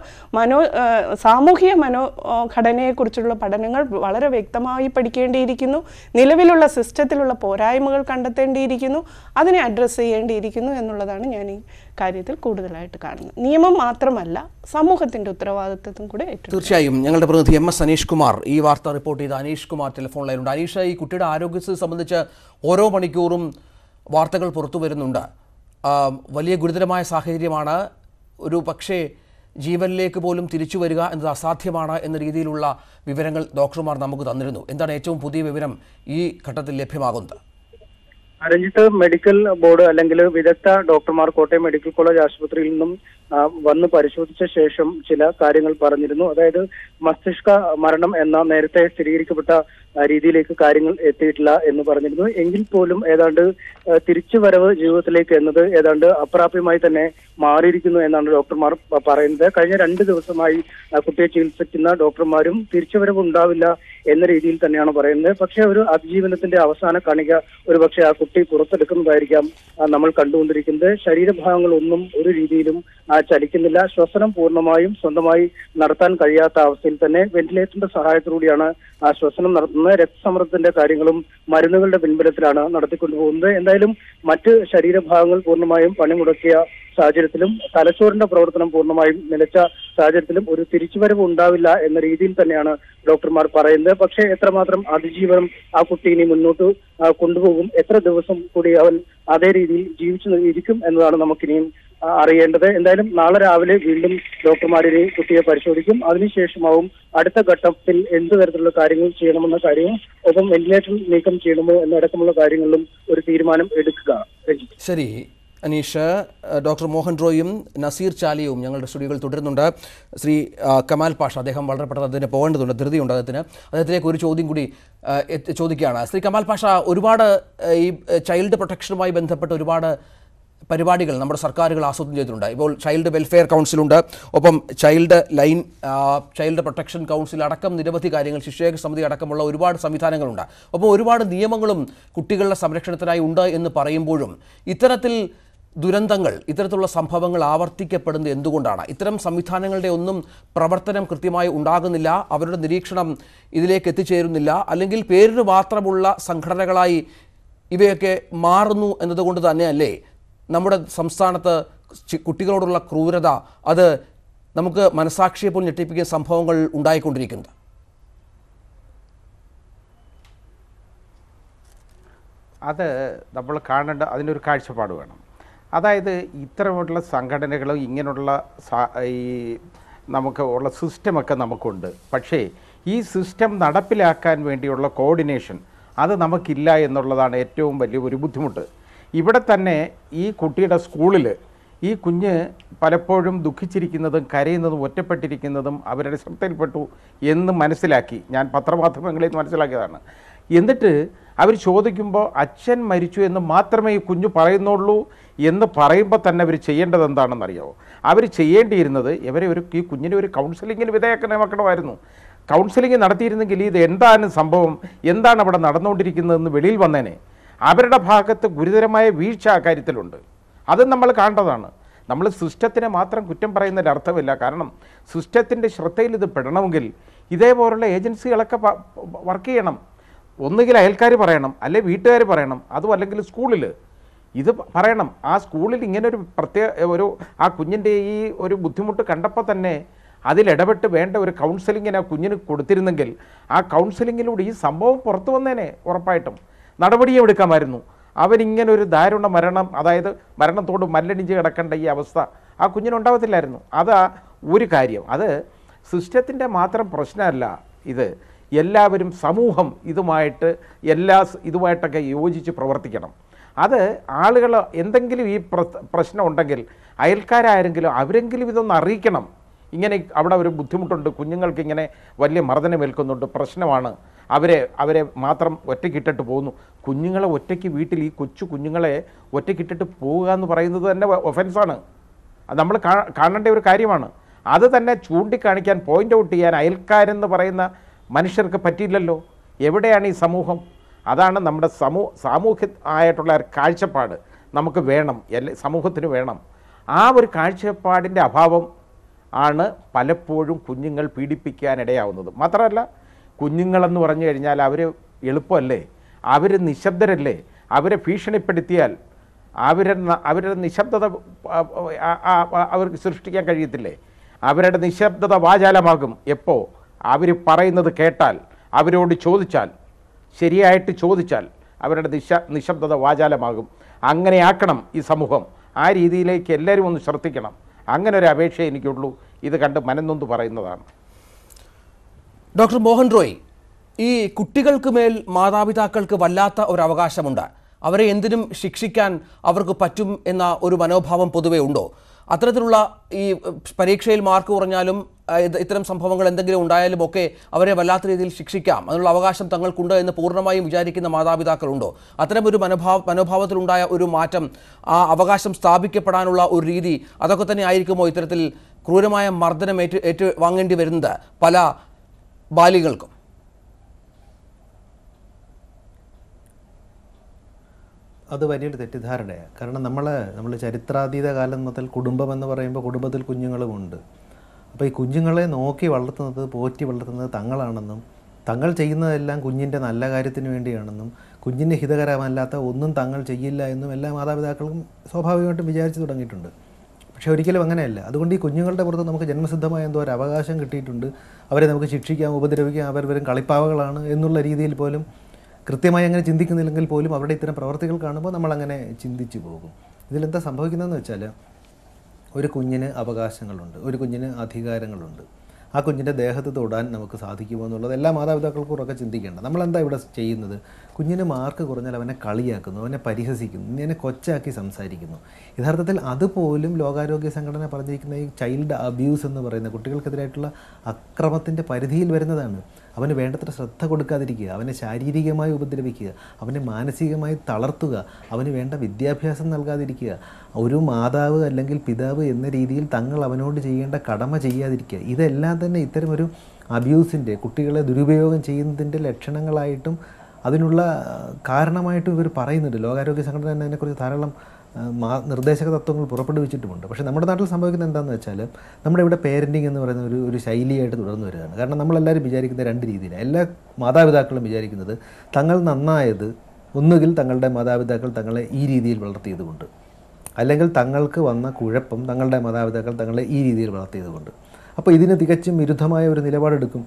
സാമൂഹിക മനോഘടനയെക്കുറിച്ചുള്ള പഠനങ്ങൾ വളരെ വ്യക്തമായി പഠിക്കേണ്ടിയിരിക്കുന്നു. നിലവിലുള്ള സിസ്റ്റത്തിലുള്ള പോരായ്മകൾ കണ്ടെത്തേണ്ടിയിരിക്കുന്നു, അതിനെ അഡ്രസ്സ് ചെയ്യേണ്ടിയിരിക്കുന്നു എന്നുള്ളതാണ് ഞാൻ ഈ കാര്യത്തിൽ കൂടുതലായിട്ട് കാണുന്നത്. നിയമം മാത്രമല്ല, സമൂഹത്തിൻ്റെ ഉത്തരവാദിത്വം കൂടെ ഏറ്റവും. തീർച്ചയായും ഞങ്ങളുടെ പ്രതിനിധി MS അനീഷ് കുമാർ ഈ വാർത്ത റിപ്പോർട്ട് ചെയ്ത അനീഷ് കുമാർ ടെലിഫോൺ ലൈനുണ്ട്. അനീഷ്, ഈ കുട്ടിയുടെ ആരോഗ്യസ്ഥിതി സംബന്ധിച്ച് ഓരോ മണിക്കൂറും വാർത്തകൾ പുറത്തു വരുന്നുണ്ട്. വലിയ ഗുരുതരമായ സാഹചര്യമാണ്. ഒരു പക്ഷേ ജീവനിലേക്ക് പോലും തിരിച്ചു വരിക എന്നത് അസാധ്യമാണ് എന്ന രീതിയിലുള്ള വിവരങ്ങൾ ഡോക്ടർമാർ നമുക്ക് തന്നിരുന്നു. എന്താണ് ഏറ്റവും പുതിയ വിവരം ഈ ഘട്ടത്തിൽ ലഭ്യമാകുന്നത്? രഞ്ജിത്ത്, മെഡിക്കൽ ബോർഡ് അല്ലെങ്കിൽ വിദഗ്ധ ഡോക്ടർമാർ കോട്ടയം മെഡിക്കൽ കോളേജ് ആശുപത്രിയിൽ നിന്നും വന്ന് പരിശോധിച്ച ശേഷം ചില കാര്യങ്ങൾ പറഞ്ഞിരുന്നു. അതായത് മസ്തിഷ്ക മരണം എന്ന നേരത്തെ സ്ഥിരീകരിക്കപ്പെട്ട രീതിയിലേക്ക് കാര്യങ്ങൾ എത്തിയിട്ടില്ല എന്ന് പറഞ്ഞിരുന്നു. എങ്കിൽ പോലും ഏതാണ്ട് തിരിച്ചുവരവ് ജീവിതത്തിലേക്ക് എന്നത് ഏതാണ്ട് അപ്രാപ്യമായി തന്നെ മാറിയിരിക്കുന്നു എന്നാണ് ഡോക്ടർമാർ പറയുന്നത്. കഴിഞ്ഞ 2 ദിവസമായി കുട്ടിയെ ചികിത്സിക്കുന്ന ഡോക്ടർമാരും തിരിച്ചുവരവ് ഉണ്ടാവില്ല എന്ന രീതിയിൽ തന്നെയാണ് പറയുന്നത്. പക്ഷേ ഒരു അതിജീവനത്തിന്റെ അവസാന കണിക ഒരു പക്ഷേ ആ കുട്ടി പുറത്തെടുക്കുന്നതായിരിക്കാം നമ്മൾ കണ്ടുകൊണ്ടിരിക്കുന്നത്. ശരീരഭാഗങ്ങളൊന്നും ഒരു രീതിയിലും ചലിക്കുന്നില്ല. ശ്വസനം പൂർണ്ണമായും സ്വന്തമായി നടത്താൻ കഴിയാത്ത അവസ്ഥയിൽ തന്നെ വെന്റിലേറ്ററിന്റെ സഹായത്തോടെയാണ് ആ ശ്വസനം നടത്തുന്നത്. രക്തസമ്മർദ്ദത്തിന്റെ കാര്യങ്ങളും മരുന്നുകളുടെ പിൻബലത്തിലാണ് നടത്തിക്കൊണ്ടുപോകുന്നത്. എന്തായാലും മറ്റ് ശരീരഭാഗങ്ങൾ പൂർണ്ണമായും പണിമുടക്കിയ സാഹചര്യത്തിലും തലച്ചോറിന്റെ പ്രവർത്തനം പൂർണ്ണമായും നിലച്ച സാഹചര്യത്തിലും ഒരു തിരിച്ചുവരവ് ഉണ്ടാവില്ല എന്ന രീതിയിൽ തന്നെയാണ് ഡോക്ടർമാർ പറയുന്നത്. പക്ഷേ എത്രമാത്രം അതിജീവനം ആ കുട്ടി ഇനി മുന്നോട്ട് കൊണ്ടുപോകും, എത്ര ദിവസം കൂടി അവൻ അതേ രീതിയിൽ ജീവിച്ചു ഇരിക്കും എന്നതാണ് നമുക്കിനിയും അറിയേണ്ടത്. എന്തായാലും നാളെ രാവിലെ വീണ്ടും ഡോക്ടർമാരിനെ കുട്ടിയെ പരിശോധിക്കും. അതിനുശേഷമാവും അടുത്ത ഘട്ടത്തിൽ എന്ത് തരത്തിലുള്ള കാര്യങ്ങൾ ചെയ്യണമെന്ന കാര്യവും ഒപ്പം വെന്റിലേറ്റർ നീക്കം ചെയ്യണമോ എന്നടക്കമുള്ള കാര്യങ്ങളിലും ഒരു തീരുമാനം എടുക്കുക. ശരി അനീഷ്, ഡോക്ടർ മോഹൻ റോയും നസീർ ചാലിയും ഞങ്ങളുടെ സ്റ്റുഡിയോയിൽ തുടരുന്നുണ്ട്. ശ്രീ കമാൽ പാഷ, അദ്ദേഹം വളരെ പെട്ടെന്ന് അതിന് പോകേണ്ടതുണ്ട്, ധൃതിയുണ്ട് അദ്ദേഹത്തിലേക്ക് ഒരു ചോദ്യം കൂടി ചോദിക്കുകയാണ്. ശ്രീ കമാൽ പാഷ, ഒരുപാട് ഈ ചൈൽഡ് പ്രൊട്ടക്ഷനുമായി ബന്ധപ്പെട്ട് ഒരുപാട് പരിപാടികൾ നമ്മുടെ സർക്കാരുകൾ ആസൂത്രണം ചെയ്തിട്ടുണ്ട്. ഇപ്പോൾ ചൈൽഡ് വെൽഫെയർ കൗൺസിലുണ്ട്, ഒപ്പം ചൈൽഡ് പ്രൊട്ടക്ഷൻ കൗൺസിൽ അടക്കം നിരവധി കാര്യങ്ങൾ, ശിശുക്ഷേമ സമിതി അടക്കമുള്ള ഒരുപാട് സംവിധാനങ്ങളുണ്ട്. ഒപ്പം ഒരുപാട് നിയമങ്ങളും കുട്ടികളുടെ സംരക്ഷണത്തിനായി ഉണ്ട് എന്ന് പറയുമ്പോഴും ഇത്തരത്തിൽ ദുരന്തങ്ങൾ, ഇത്തരത്തിലുള്ള സംഭവങ്ങൾ ആവർത്തിക്കപ്പെടുന്നത് എന്തുകൊണ്ടാണ്? ഇത്തരം സംവിധാനങ്ങളുടെ ഒന്നും പ്രവർത്തനം കൃത്യമായി ഉണ്ടാകുന്നില്ല, അവരുടെ നിരീക്ഷണം ഇതിലേക്ക് എത്തിച്ചേരുന്നില്ല, അല്ലെങ്കിൽ പേരിന് മാത്രമുള്ള സംഘടനകളായി ഇവയൊക്കെ മാറുന്നു എന്നതുകൊണ്ട് തന്നെയല്ലേ നമ്മുടെ സംസ്ഥാനത്ത് കുട്ടികളോടുള്ള ക്രൂരത അത് നമുക്ക് മനസാക്ഷിയെ പോലും ഞെട്ടിപ്പിക്കുന്ന സംഭവങ്ങൾ ഉണ്ടായിക്കൊണ്ടിരിക്കുന്നത്? അത് നമ്മൾ കാണേണ്ട, അതിനൊരു കാഴ്ചപ്പാട് വേണം. അതായത് ഇത്തരമുള്ള സംഘടനകളും ഇങ്ങനെയുള്ള ഈ നമുക്ക് ഉള്ള സിസ്റ്റമൊക്കെ നമുക്കുണ്ട്. പക്ഷേ ഈ സിസ്റ്റം നടപ്പിലാക്കാൻ വേണ്ടിയുള്ള കോർഡിനേഷൻ അത് നമുക്കില്ല എന്നുള്ളതാണ് ഏറ്റവും വലിയ ഒരു ബുദ്ധിമുട്ട്. ഇവിടെ തന്നെ ഈ കുട്ടിയുടെ സ്കൂളിൽ ഈ കുഞ്ഞ് പലപ്പോഴും ദുഃഖിച്ചിരിക്കുന്നതും കരയുന്നതും ഒറ്റപ്പെട്ടിരിക്കുന്നതും അവരുടെ ശ്രദ്ധയിൽപ്പെട്ടു എന്ന് മനസ്സിലാക്കി, ഞാൻ പത്രമാധ്യമങ്ങളിൽ മനസ്സിലാക്കിയതാണ്. എന്നിട്ട് അവർ ചോദിക്കുമ്പോൾ അച്ഛൻ മരിച്ചു എന്ന് മാത്രമേ ഈ കുഞ്ഞ് പറയുന്നുള്ളൂ എന്ന് പറയുമ്പോൾ തന്നെ അവർ ചെയ്യേണ്ടത് എന്താണെന്നറിയാമോ? അവർ ചെയ്യേണ്ടിയിരുന്നത് ഈ കുഞ്ഞിനെ ഒരു കൗൺസിലിങ്ങിന് വിധേയമാക്കണമായിരുന്നു. കൗൺസിലിംഗ് നടത്തിയിരുന്നെങ്കിൽ ഇത് എന്താണ് സംഭവം, എന്താണ് അവിടെ നടന്നുകൊണ്ടിരിക്കുന്നതെന്ന് വെളിയിൽ വന്നേനെ. അവരുടെ ഭാഗത്ത് ഗുരുതരമായ വീഴ്ച ആ കാര്യത്തിലുണ്ട്. അത് നമ്മൾ കാണേണ്ടതാണ്. നമ്മൾ സിസ്റ്റത്തിനെ മാത്രം കുറ്റം പറയുന്നതിൽ അർത്ഥമില്ല. കാരണം സിസ്റ്റത്തിൻ്റെ ശ്രദ്ധയിൽ ഇത് പെടണമെങ്കിൽ ഇതേപോലുള്ള ഏജൻസികളൊക്കെ വർക്ക് ചെയ്യണം. ഒന്നുകിൽ അയൽക്കാർ പറയണം, അല്ലെങ്കിൽ വീട്ടുകാർ പറയണം, അതും അല്ലെങ്കിൽ സ്കൂളിൽ ഇത് പറയണം. ആ സ്കൂളിൽ ഇങ്ങനെ ഒരു ആ കുഞ്ഞിൻ്റെ ഈ ഒരു ബുദ്ധിമുട്ട് കണ്ടപ്പോൾ തന്നെ അതിലിടപെട്ട് വേണ്ട ഒരു കൗൺസിലിങ്ങിന് ആ കുഞ്ഞിന് കൊടുത്തിരുന്നെങ്കിൽ ആ കൗൺസിലിങ്ങിലൂടെ ഈ സംഭവം പുറത്തു വന്നേനെ. ഉറപ്പായിട്ടും നടപടിയും എടുക്കാമായിരുന്നു. അവരിങ്ങനെ ഒരു ദാരുണ മരണം, അതായത് മരണത്തോട് മല്ലടിഞ്ഞ് കിടക്കേണ്ട ഈ അവസ്ഥ ആ കുഞ്ഞിനുണ്ടാവത്തില്ലായിരുന്നു. അത് ഒരു കാര്യം. അത് സിസ്റ്റത്തിൻ്റെ മാത്രം പ്രശ്നമല്ല. ഇത് എല്ലാവരും സമൂഹം ഇതുമായിട്ടൊക്കെ യോജിച്ച് പ്രവർത്തിക്കണം. അത് ആളുകൾ എന്തെങ്കിലും ഈ പ്രശ്നം ഉണ്ടെങ്കിൽ അയൽക്കാരാരെങ്കിലും അവരെങ്കിലും ഇതൊന്ന് അറിയിക്കണം. ഇങ്ങനെ അവിടെ ഒരു ബുദ്ധിമുട്ടുണ്ട്, കുഞ്ഞുങ്ങൾക്ക് ഇങ്ങനെ വലിയ മർദ്ദനമേൽക്കുന്നുണ്ട്, പ്രശ്നമാണ്, അവരെ മാത്രം ഒറ്റയ്ക്കിട്ടിട്ട് പോകുന്നു. കുഞ്ഞുങ്ങളെ ഒറ്റയ്ക്ക് വീട്ടിൽ, ഈ കൊച്ചു കുഞ്ഞുങ്ങളെ ഒറ്റയ്ക്കിട്ടിട്ട് പോവുക എന്ന് പറയുന്നത് തന്നെ ഒഫൻസാണ്. അത് നമ്മൾ കാണേണ്ട ഒരു കാര്യമാണ്. അത് തന്നെ ചൂണ്ടിക്കാണിക്കാൻ, പോയിൻ്റ് ഔട്ട് ചെയ്യാൻ അയൽക്കാരെന്ന് പറയുന്ന മനുഷ്യർക്ക് പറ്റിയില്ലല്ലോ. എവിടെയാണ് ഈ സമൂഹം? അതാണ് നമ്മുടെ സാമൂഹികമായിട്ടുള്ള കാഴ്ചപ്പാട് നമുക്ക് വേണം, സമൂഹത്തിന് വേണം. ആ ഒരു കാഴ്ചപ്പാടിൻ്റെ അഭാവം ആണ് പലപ്പോഴും കുഞ്ഞുങ്ങൾ പീഡിപ്പിക്കാനിടയാവുന്നത്. മാത്രമല്ല, കുഞ്ഞുങ്ങളെന്ന് പറഞ്ഞു കഴിഞ്ഞാൽ അവർ എളുപ്പമല്ലേ, അവർ നിശബ്ദരല്ലേ. അവരെ ഭീഷണിപ്പെടുത്തിയാൽ അവരുടെ നിശബ്ദത അവർക്ക് സൃഷ്ടിക്കാൻ കഴിയത്തില്ലേ? അവരുടെ നിശബ്ദത വാചാലമാകും എപ്പോൾ അവർ പറയുന്നത് കേട്ടാൽ, അവരോട് ചോദിച്ചാൽ, ശരിയായിട്ട് ചോദിച്ചാൽ അവരുടെ നിശബ്ദത വാചാലമാകും. അങ്ങനെയാക്കണം ഈ സമൂഹം. ആ രീതിയിലേക്ക് എല്ലാവരും ഒന്ന് ശ്രദ്ധിക്കണം. അങ്ങനെ ഒരു അപേക്ഷ എനിക്കുള്ളൂ. ഇത് കണ്ട് മനന്നൊന്ന് പറയുന്നതാണ്. ഡോക്ടർ മോഹൻ റോയ്, ഈ കുട്ടികൾക്ക് മേൽ മാതാപിതാക്കൾക്ക് വല്ലാത്ത ഒരു അവകാശമുണ്ട്. അവരെ എന്തിനും ശിക്ഷിക്കാൻ അവർക്ക് പറ്റും എന്ന ഒരു മനോഭാവം പൊതുവെ ഉണ്ടോ? അത്തരത്തിലുള്ള ഈ പരീക്ഷയിൽ മാർക്ക് കുറഞ്ഞാലും ഇത്തരം സംഭവങ്ങൾ എന്തെങ്കിലും ഉണ്ടായാലും ഒക്കെ അവരെ വല്ലാത്ത രീതിയിൽ ശിക്ഷിക്കാം, അതിനുള്ള അവകാശം തങ്ങൾക്കുണ്ട് എന്ന് പൂർണ്ണമായും വിചാരിക്കുന്ന മാതാപിതാക്കളുണ്ടോ? അത്തരം ഒരു മനോഭാവത്തിലുണ്ടായ ഒരു മാറ്റം, ആ അവകാശം സ്ഥാപിക്കപ്പെടാനുള്ള ഒരു രീതി, അതൊക്കെ തന്നെ ആയിരിക്കുമോ ഇത്തരത്തിൽ ക്രൂരമായ മർദ്ദനം ഏറ്റുവാങ്ങേണ്ടി വരുന്നത് പല ബാലികൾക്കും? അത് വലിയൊരു തെറ്റിദ്ധാരണയാണ്. കാരണം നമ്മൾ ചരിത്രാതീത കാലം മുതൽ കുടുംബം എന്ന് പറയുമ്പോൾ കുടുംബത്തിൽ കുഞ്ഞുങ്ങളുമുണ്ട്. അപ്പോൾ ഈ കുഞ്ഞുങ്ങളെ നോക്കി വളർത്തുന്നത്, പോറ്റി വളർത്തുന്നത് തങ്ങളാണെന്നും തങ്ങൾ ചെയ്യുന്നതെല്ലാം കുഞ്ഞിൻ്റെ നല്ല കാര്യത്തിന് വേണ്ടിയാണെന്നും കുഞ്ഞിന് ഹിതകരമല്ലാത്ത ഒന്നും തങ്ങൾ ചെയ്യില്ല എന്നും എല്ലാ മാതാപിതാക്കൾക്കും സ്വാഭാവികമായിട്ടും വിചാരിച്ചു തുടങ്ങിയിട്ടുണ്ട്. പക്ഷേ ഒരിക്കലും അങ്ങനെയല്ല. അതുകൊണ്ട് ഈ കുഞ്ഞുങ്ങളുടെ പുറത്ത് നമുക്ക് ജന്മസിദ്ധമായ എന്തോ ഒരു അവകാശം കിട്ടിയിട്ടുണ്ട്. അവരെ നമുക്ക് ശിക്ഷിക്കാം, ഉപദ്രവിക്കാം, അവർ വെറും കളിപ്പാവകളാണ് എന്നുള്ള രീതിയിൽ പോലും കൃത്യമായി അങ്ങനെ ചിന്തിക്കുന്നില്ലെങ്കിൽ പോലും അവരുടെ ഇത്തരം പ്രവർത്തികൾ കാണുമ്പോൾ നമ്മളങ്ങനെ ചിന്തിച്ചു പോകും. ഇതിലെന്താ സംഭവിക്കുന്നതെന്ന് വെച്ചാൽ, ഒരു കുഞ്ഞിന് അവകാശങ്ങളുണ്ട്, ഒരു കുഞ്ഞിന് അധികാരങ്ങളുണ്ട്. ആ കുഞ്ഞിൻ്റെ ദേഹത്ത് തൊടാൻ നമുക്ക് സാധിക്കുമോ എന്നുള്ളത് എല്ലാ മാതാപിതാക്കൾക്കും ഉറക്കെ ചിന്തിക്കേണ്ട. നമ്മളെന്താ ഇവിടെ ചെയ്യുന്നത്? കുഞ്ഞിന് മാർക്ക് കുറഞ്ഞാൽ അവനെ കളിയാക്കുന്നു, അവനെ പരിഹസിക്കുന്നു, ഇങ്ങനെ കൊച്ചാക്കി സംസാരിക്കുന്നു. യഥാർത്ഥത്തിൽ അതുപോലും ലോകാരോഗ്യ സംഘടന പറഞ്ഞിരിക്കുന്ന ഈ ചൈൽഡ് അബ്യൂസ് എന്ന് പറയുന്ന കുട്ടികൾക്കെതിരായിട്ടുള്ള അക്രമത്തിൻ്റെ പരിധിയിൽ വരുന്നതാണ്. അവന് വേണ്ടത്ര ശ്രദ്ധ കൊടുക്കാതിരിക്കുക, അവനെ ശാരീരികമായി ഉപദ്രവിക്കുക, അവനെ മാനസികമായി തളർത്തുക, അവന് വേണ്ട വിദ്യാഭ്യാസം നൽകാതിരിക്കുക, ഒരു മാതാവ് അല്ലെങ്കിൽ പിതാവ് എന്ന രീതിയിൽ തങ്ങൾ അവനോട് ചെയ്യേണ്ട കടമ ചെയ്യാതിരിക്കുക, ഇതെല്ലാം തന്നെ ഇത്തരമൊരു അബ്യൂസിൻ്റെ, കുട്ടികളെ ദുരുപയോഗം ചെയ്യുന്നതിൻ്റെ ലക്ഷണങ്ങളായിട്ടും അതിനുള്ള കാരണമായിട്ടും ഇവർ പറയുന്നുണ്ട്. ലോകാരോഗ്യ സംഘടന തന്നെ അതിനെക്കുറിച്ച് ധാരാളം നിർദ്ദേശക തത്വങ്ങൾ പുറപ്പെടുവിച്ചിട്ടുമുണ്ട്. പക്ഷേ നമ്മുടെ നാട്ടിൽ സംഭവിക്കുന്നത് എന്താണെന്ന് വെച്ചാൽ, നമ്മുടെ ഇവിടെ പേരൻറ്റിങ് എന്ന് പറയുന്ന ഒരു ശൈലിയായിട്ട് തുടർന്നു വരികയാണ്. കാരണം നമ്മളെല്ലാവരും വിചാരിക്കുന്ന രണ്ട് രീതിയിലാണ്. എല്ലാ മാതാപിതാക്കളും വിചാരിക്കുന്നത് തങ്ങൾ നന്നായത് ഒന്നുകിൽ തങ്ങളുടെ മാതാപിതാക്കൾ തങ്ങളെ ഈ രീതിയിൽ വളർത്തിയതുകൊണ്ട്, അല്ലെങ്കിൽ തങ്ങൾക്ക് വന്ന കുഴപ്പം തങ്ങളുടെ മാതാപിതാക്കൾ തങ്ങളെ ഈ രീതിയിൽ വളർത്തിയതുകൊണ്ട്. അപ്പോൾ ഇതിന് തികച്ചും വിരുദ്ധമായ ഒരു നിലപാടെടുക്കും.